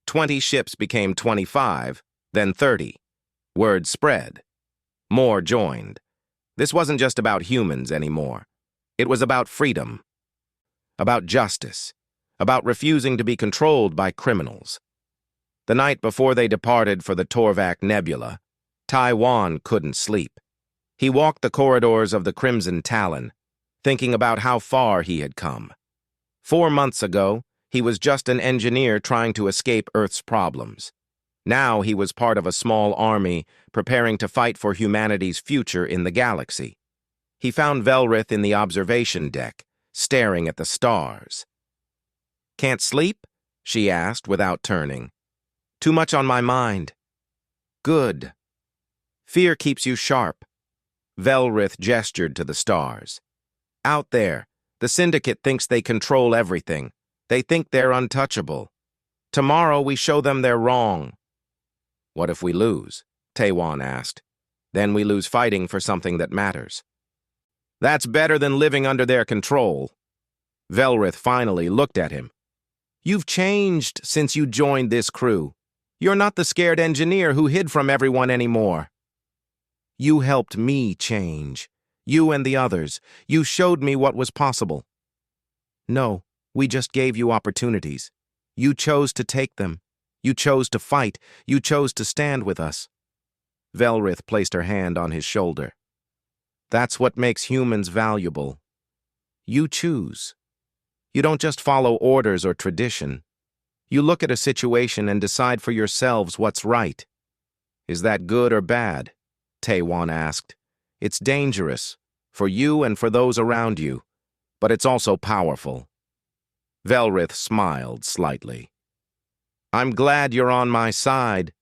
20 ships became 25, then 30. Word spread. More joined. This wasn't just about humans anymore. It was about freedom, about justice, about refusing to be controlled by criminals. The night before they departed for the Torvak Nebula, Taewon couldn't sleep. He walked the corridors of the Crimson Talon, thinking about how far he had come. 4 months ago, he was just an engineer trying to escape Earth's problems. Now he was part of a small army preparing to fight for humanity's future in the galaxy. He found Velrith in the observation deck, staring at the stars. Can't sleep? She asked without turning. Too much on my mind. Good. Fear keeps you sharp. Velrith gestured to the stars. Out there, The Syndicate thinks they control everything. They think they're untouchable. Tomorrow we show them they're wrong." "What if we lose?" Taiwan asked. "Then we lose fighting for something that matters." "That's better than living under their control." Velrith finally looked at him. "You've changed since you joined this crew. You're not the scared engineer who hid from everyone anymore. You helped me change. You and the others. You showed me what was possible." "No, we just gave you opportunities. You chose to take them. You chose to fight. You chose to stand with us." Velrith placed her hand on his shoulder. "That's what makes humans valuable. You choose. You don't just follow orders or tradition. You look at a situation and decide for yourselves what's right." "Is that good or bad?" Taiwan asked. "It's dangerous, for you and for those around you, but it's also powerful." Velrith smiled slightly. "I'm glad you're on my side."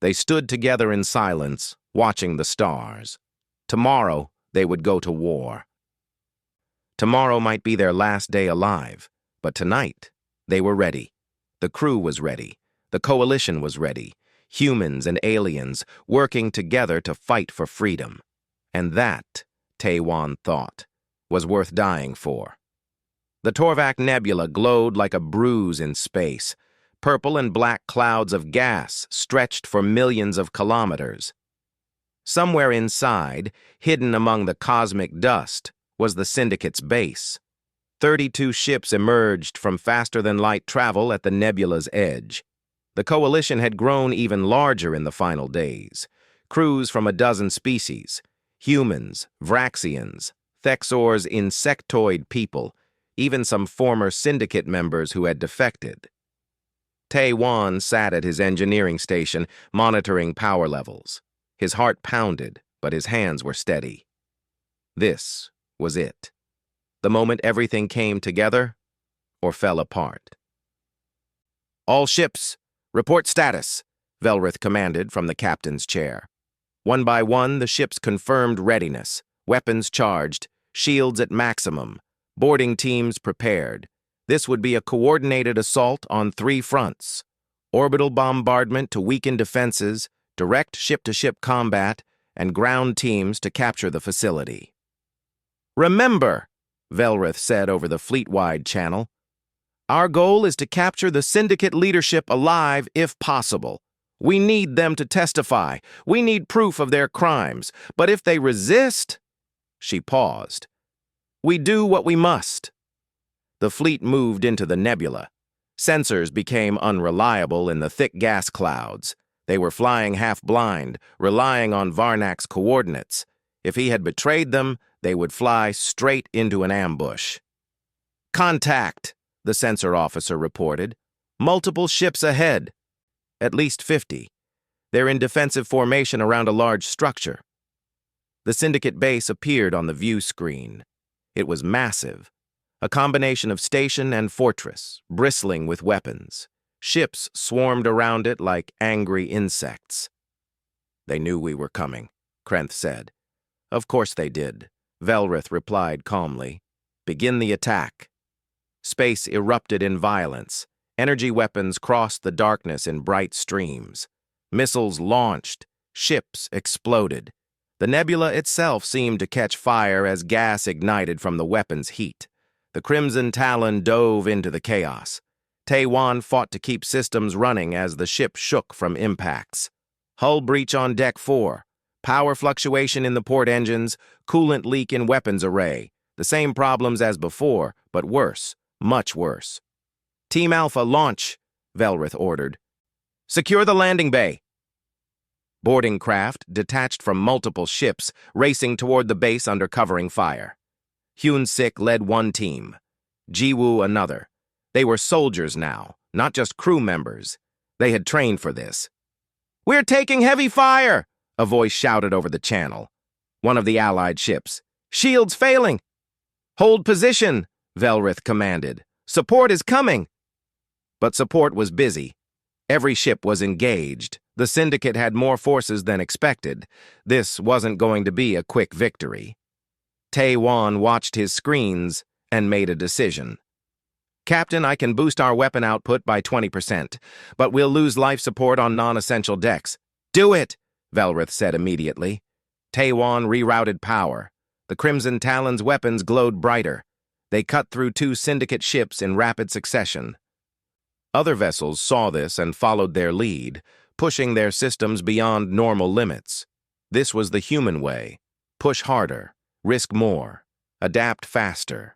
They stood together in silence, watching the stars. Tomorrow, they would go to war. Tomorrow might be their last day alive, but tonight, they were ready. The crew was ready. The coalition was ready. Humans and aliens working together to fight for freedom. And that, Taiwan thought, was worth dying for. The Torvak Nebula glowed like a bruise in space. Purple and black clouds of gas stretched for millions of kilometers. Somewhere inside, hidden among the cosmic dust, was the Syndicate's base. 32 ships emerged from faster-than-light travel at the nebula's edge. The coalition had grown even larger in the final days. Crews from a dozen species, humans, Vraxians, Thexor's insectoid people, even some former Syndicate members who had defected. Taiwan sat at his engineering station, monitoring power levels. His heart pounded, but his hands were steady. This was it. The moment everything came together or fell apart. "All ships, report status," Velrith commanded from the captain's chair. One by one, the ships confirmed readiness, weapons charged, shields at maximum, boarding teams prepared. This would be a coordinated assault on 3 fronts: orbital bombardment to weaken defenses, direct ship-to-ship combat, and ground teams to capture the facility. "Remember," Velrith said over the fleet-wide channel, "our goal is to capture the Syndicate leadership alive if possible. We need them to testify. We need proof of their crimes. But if they resist—" She paused. "We do what we must." The fleet moved into the nebula. Sensors became unreliable in the thick gas clouds. They were flying half-blind, relying on Varnak's coordinates. If he had betrayed them, they would fly straight into an ambush. "Contact," the sensor officer reported. "Multiple ships ahead. At least 50. They're in defensive formation around a large structure." The Syndicate base appeared on the view screen. It was massive. A combination of station and fortress, bristling with weapons. Ships swarmed around it like angry insects. "They knew we were coming," Krenth said. "Of course they did," Velrith replied calmly. "Begin the attack." Space erupted in violence. Energy weapons crossed the darkness in bright streams. Missiles launched. Ships exploded. The nebula itself seemed to catch fire as gas ignited from the weapons' heat. The Crimson Talon dove into the chaos. Taiwan fought to keep systems running as the ship shook from impacts. Hull breach on Deck 4. Power fluctuation in the port engines. Coolant leak in weapons array. The same problems as before, but worse. Much worse. "Team Alpha, launch," Velrith ordered. "Secure the landing bay." Boarding craft, detached from multiple ships, racing toward the base under covering fire. Hyun-Sik led one team. Jiwoo another. They were soldiers now, not just crew members. They had trained for this. "We're taking heavy fire!" a voice shouted over the channel. One of the Allied ships. "Shields failing!" "Hold position," Velrith commanded. "Support is coming!" But support was busy. Every ship was engaged. The Syndicate had more forces than expected. This wasn't going to be a quick victory. Taiwan watched his screens and made a decision. "Captain, I can boost our weapon output by 20%, but we'll lose life support on non-essential decks." "Do it," Velrith said immediately. Taiwan rerouted power. The Crimson Talon's weapons glowed brighter. They cut through 2 Syndicate ships in rapid succession. Other vessels saw this and followed their lead, pushing their systems beyond normal limits. This was the human way. Push harder, risk more, adapt faster.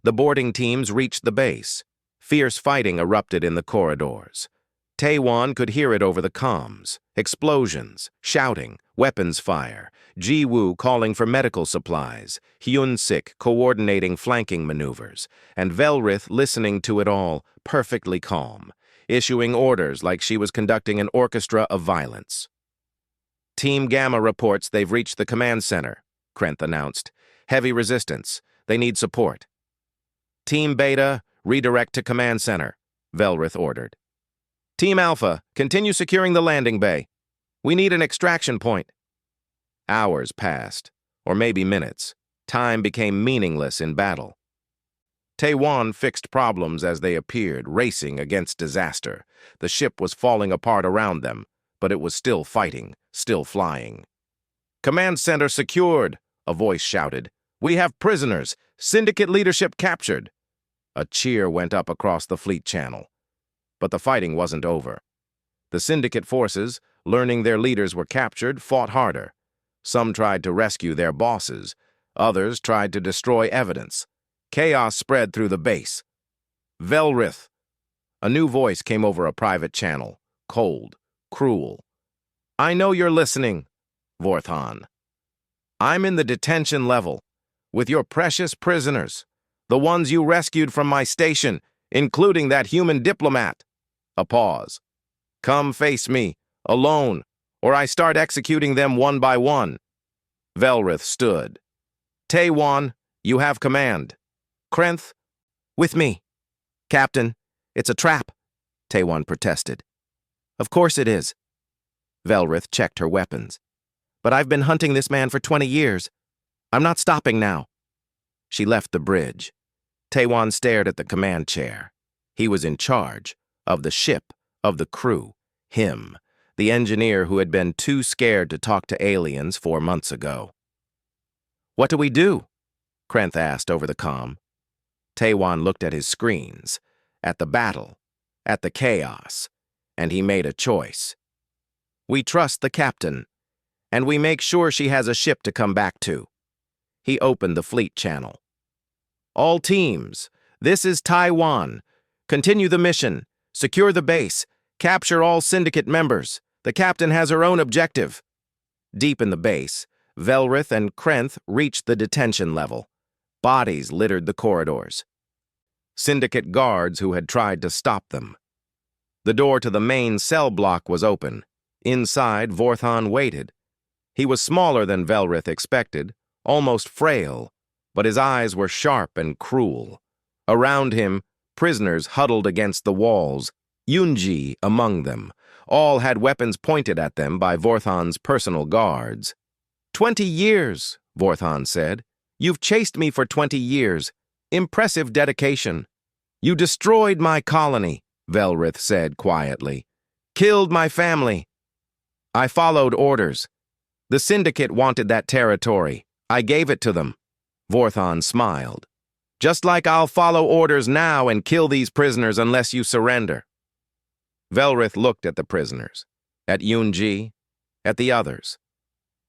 The boarding teams reached the base. Fierce fighting erupted in the corridors. Taiwan could hear it over the comms. Explosions, shouting, weapons fire, Ji-Woo calling for medical supplies, Hyun-Sik coordinating flanking maneuvers, and Velrith listening to it all, perfectly calm, issuing orders like she was conducting an orchestra of violence. "Team Gamma reports they've reached the command center," Krenth announced. "Heavy resistance. They need support." "Team Beta, redirect to command center," Velrith ordered. "Team Alpha, continue securing the landing bay. We need an extraction point." Hours passed, or maybe minutes. Time became meaningless in battle. Taiwan fixed problems as they appeared, racing against disaster. The ship was falling apart around them, but it was still fighting, still flying. "Command center secured," a voice shouted. "We have prisoners. Syndicate leadership captured." A cheer went up across the fleet channel. But the fighting wasn't over. The Syndicate forces, learning their leaders were captured, fought harder. Some tried to rescue their bosses. Others tried to destroy evidence. Chaos spread through the base. "Velrith." A new voice came over a private channel, cold, cruel. "I know you're listening, Vorthan. I'm in the detention level, with your precious prisoners, the ones you rescued from my station, including that human diplomat." A pause. "Come face me, alone, or I start executing them one by one." Velrith stood. "Taiwan, you have command." "Krenth, with me." "Captain, it's a trap," Taiwan protested. "Of course it is." Velrith checked her weapons. "But I've been hunting this man for 20 years. I'm not stopping now." She left the bridge. Taiwan stared at the command chair. He was in charge of the ship, of the crew, him, the engineer who had been too scared to talk to aliens 4 months ago. "What do we do?" Krenth asked over the comm. Taiwan looked at his screens, at the battle, at the chaos, and he made a choice. "We trust the captain, and we make sure she has a ship to come back to." He opened the fleet channel. "All teams, this is Taiwan. Continue the mission. Secure the base. Capture all Syndicate members. The captain has her own objective." Deep in the base, Velrith and Krenth reached the detention level. Bodies littered the corridors. Syndicate guards who had tried to stop them. The door to the main cell block was open. Inside, Vorthan waited. He was smaller than Velrith expected, almost frail, but his eyes were sharp and cruel. Around him, prisoners huddled against the walls, Yunji among them. All had weapons pointed at them by Vorthan's personal guards. 20 years, Vorthan said. "You've chased me for 20 years. Impressive dedication." "You destroyed my colony," Velrith said quietly. "Killed my family." "I followed orders. The Syndicate wanted that territory. I gave it to them." Vorthan smiled. "Just like I'll follow orders now and kill these prisoners unless you surrender." Velrith looked at the prisoners, at Yunji, at the others,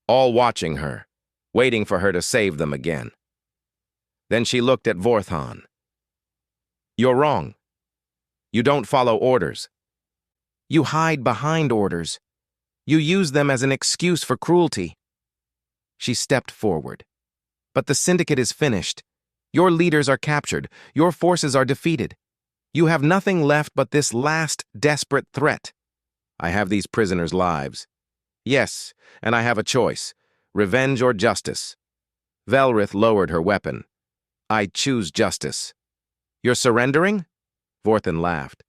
all watching her, waiting for her to save them again. Then she looked at Vorthan. "You're wrong. You don't follow orders. You hide behind orders. You use them as an excuse for cruelty." She stepped forward. "But the Syndicate is finished. Your leaders are captured. Your forces are defeated. You have nothing left but this last desperate threat." "I have these prisoners' lives." "Yes, and I have a choice. Revenge or justice." Velrith lowered her weapon. "I choose justice." "You're surrendering?" Vorthan laughed.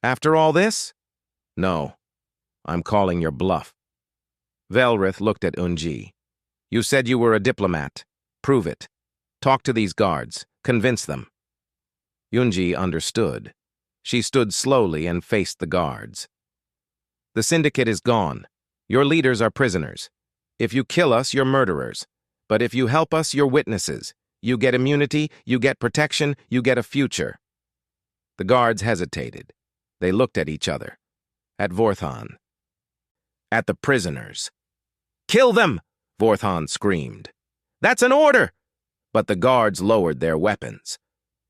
"After all this?" "No. I'm calling your bluff." Velrith looked at Unji. "You said you were a diplomat. Prove it. Talk to these guards. Convince them. Yunji understood. She stood slowly and faced the guards. The syndicate is gone. Your leaders are prisoners. If you kill us, you're murderers. But if you help us, you're witnesses. You get immunity, you get protection, you get a future. The guards hesitated. They looked at each other. At Vorthan. At the prisoners. "Kill them!" Vorthan screamed. "That's an order!" But the guards lowered their weapons.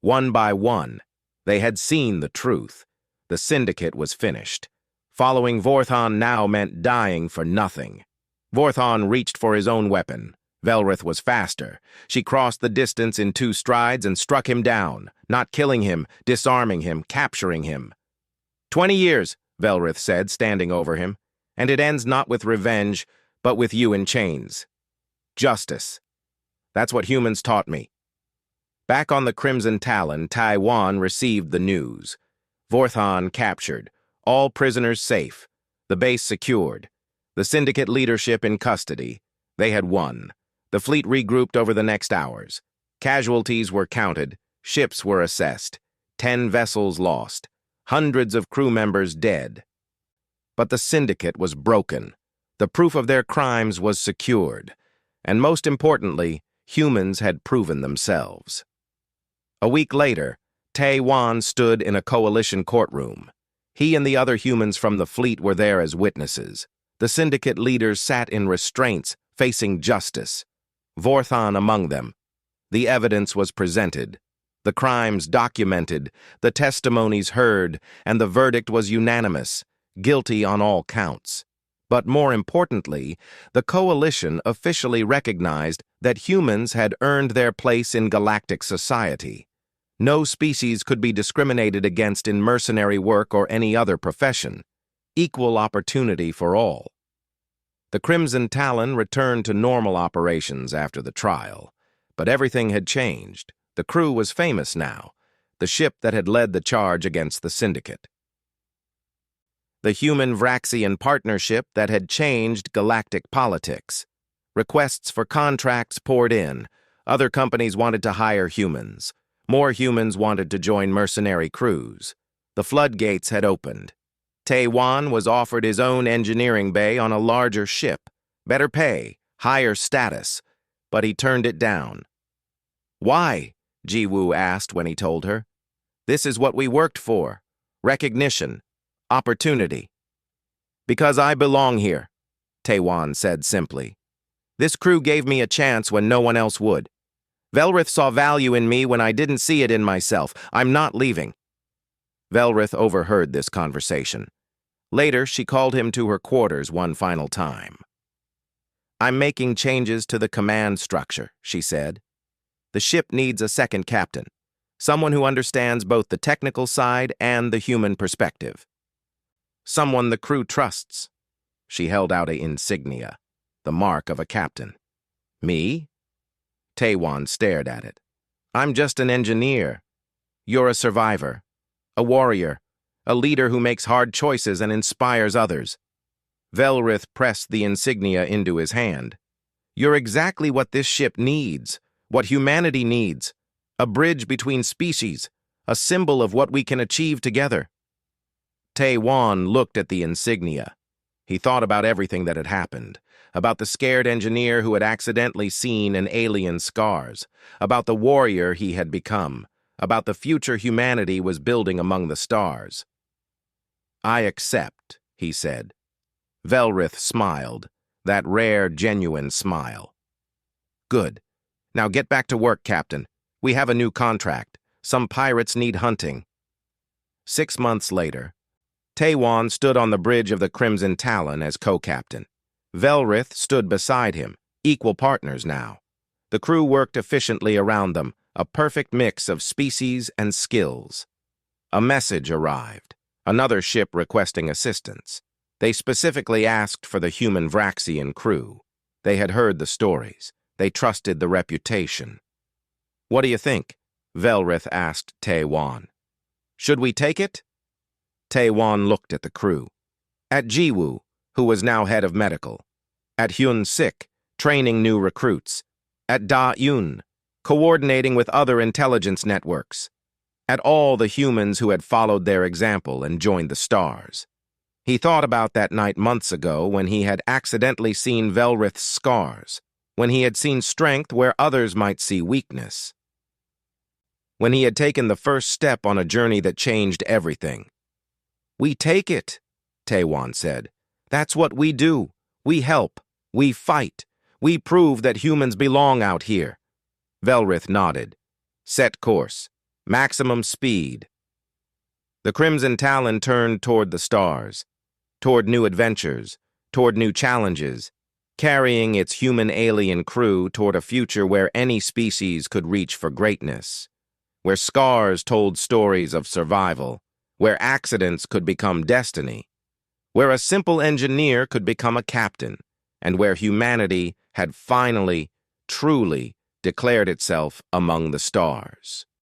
One by one, they had seen the truth. The syndicate was finished. Following Vorthan now meant dying for nothing. Vorthan reached for his own weapon. Velrith was faster. She crossed the distance in 2 strides and struck him down, not killing him, disarming him, capturing him. 20 years, Velrith said, standing over him, and it ends not with revenge, but with you in chains. Justice. That's what humans taught me. Back on the Crimson Talon, Taiwan received the news. Vorthan captured. All prisoners safe. The base secured. The syndicate leadership in custody. They had won. The fleet regrouped over the next hours. Casualties were counted. Ships were assessed. 10 vessels lost. Hundreds of crew members dead. But the syndicate was broken. The proof of their crimes was secured. And most importantly, humans had proven themselves. A week later, Taiwan stood in a coalition courtroom. He and the other humans from the fleet were there as witnesses. The syndicate leaders sat in restraints, facing justice. Vorthan among them. The evidence was presented. The crimes documented, the testimonies heard, and the verdict was unanimous, guilty on all counts. But more importantly, the coalition officially recognized that humans had earned their place in galactic society. No species could be discriminated against in mercenary work or any other profession. Equal opportunity for all. The Crimson Talon returned to normal operations after the trial, but everything had changed. The crew was famous now, the ship that had led the charge against the syndicate. The human-Vraxian partnership that had changed galactic politics. Requests for contracts poured in. Other companies wanted to hire humans. More humans wanted to join mercenary crews. The floodgates had opened. Taiwan was offered his own engineering bay on a larger ship, better pay, higher status, but he turned it down. Why? Jiwoo asked when he told her. This is what we worked for. Recognition. Opportunity. Because I belong here, Taiwan said simply. This crew gave me a chance when no one else would. Velrith saw value in me when I didn't see it in myself. I'm not leaving. Velrith overheard this conversation. Later, she called him to her quarters one final time. I'm making changes to the command structure, she said. The ship needs a second captain, someone who understands both the technical side and the human perspective. Someone the crew trusts. She held out an insignia, the mark of a captain. Me? Taiwan stared at it. I'm just an engineer. You're a survivor, a warrior, a leader who makes hard choices and inspires others. Velrith pressed the insignia into his hand. You're exactly what this ship needs, what humanity needs, a bridge between species, a symbol of what we can achieve together. Taiwan looked at the insignia. He thought about everything that had happened, about the scared engineer who had accidentally seen an alien's scars, about the warrior he had become, about the future humanity was building among the stars. I accept, he said. Velrith smiled, that rare, genuine smile. Good. Now get back to work, Captain. We have a new contract. Some pirates need hunting. 6 months later, Taiwan stood on the bridge of the Crimson Talon as co-captain. Velrith stood beside him, equal partners now. The crew worked efficiently around them, a perfect mix of species and skills. A message arrived, another ship requesting assistance. They specifically asked for the human Vraxian crew. They had heard the stories. They trusted the reputation. What do you think? Velrith asked Taiwan. Should we take it? Taiwan looked at the crew. At Jiwoo, who was now head of medical. At Hyun Sik, training new recruits. At Da Yun. coordinating with other intelligence networks, at all the humans who had followed their example and joined the stars. He thought about that night months ago when he had accidentally seen Velrith's scars, when he had seen strength where others might see weakness, when he had taken the first step on a journey that changed everything. "We take it," Taewon said. "That's what we do. We help. We fight. We prove that humans belong out here." Velrith nodded. "Set course. Maximum speed." The Crimson Talon turned toward the stars, toward new adventures, toward new challenges, carrying its human-alien crew toward a future where any species could reach for greatness, where scars told stories of survival, where accidents could become destiny, where a simple engineer could become a captain, and where humanity had finally, truly declared itself among the stars.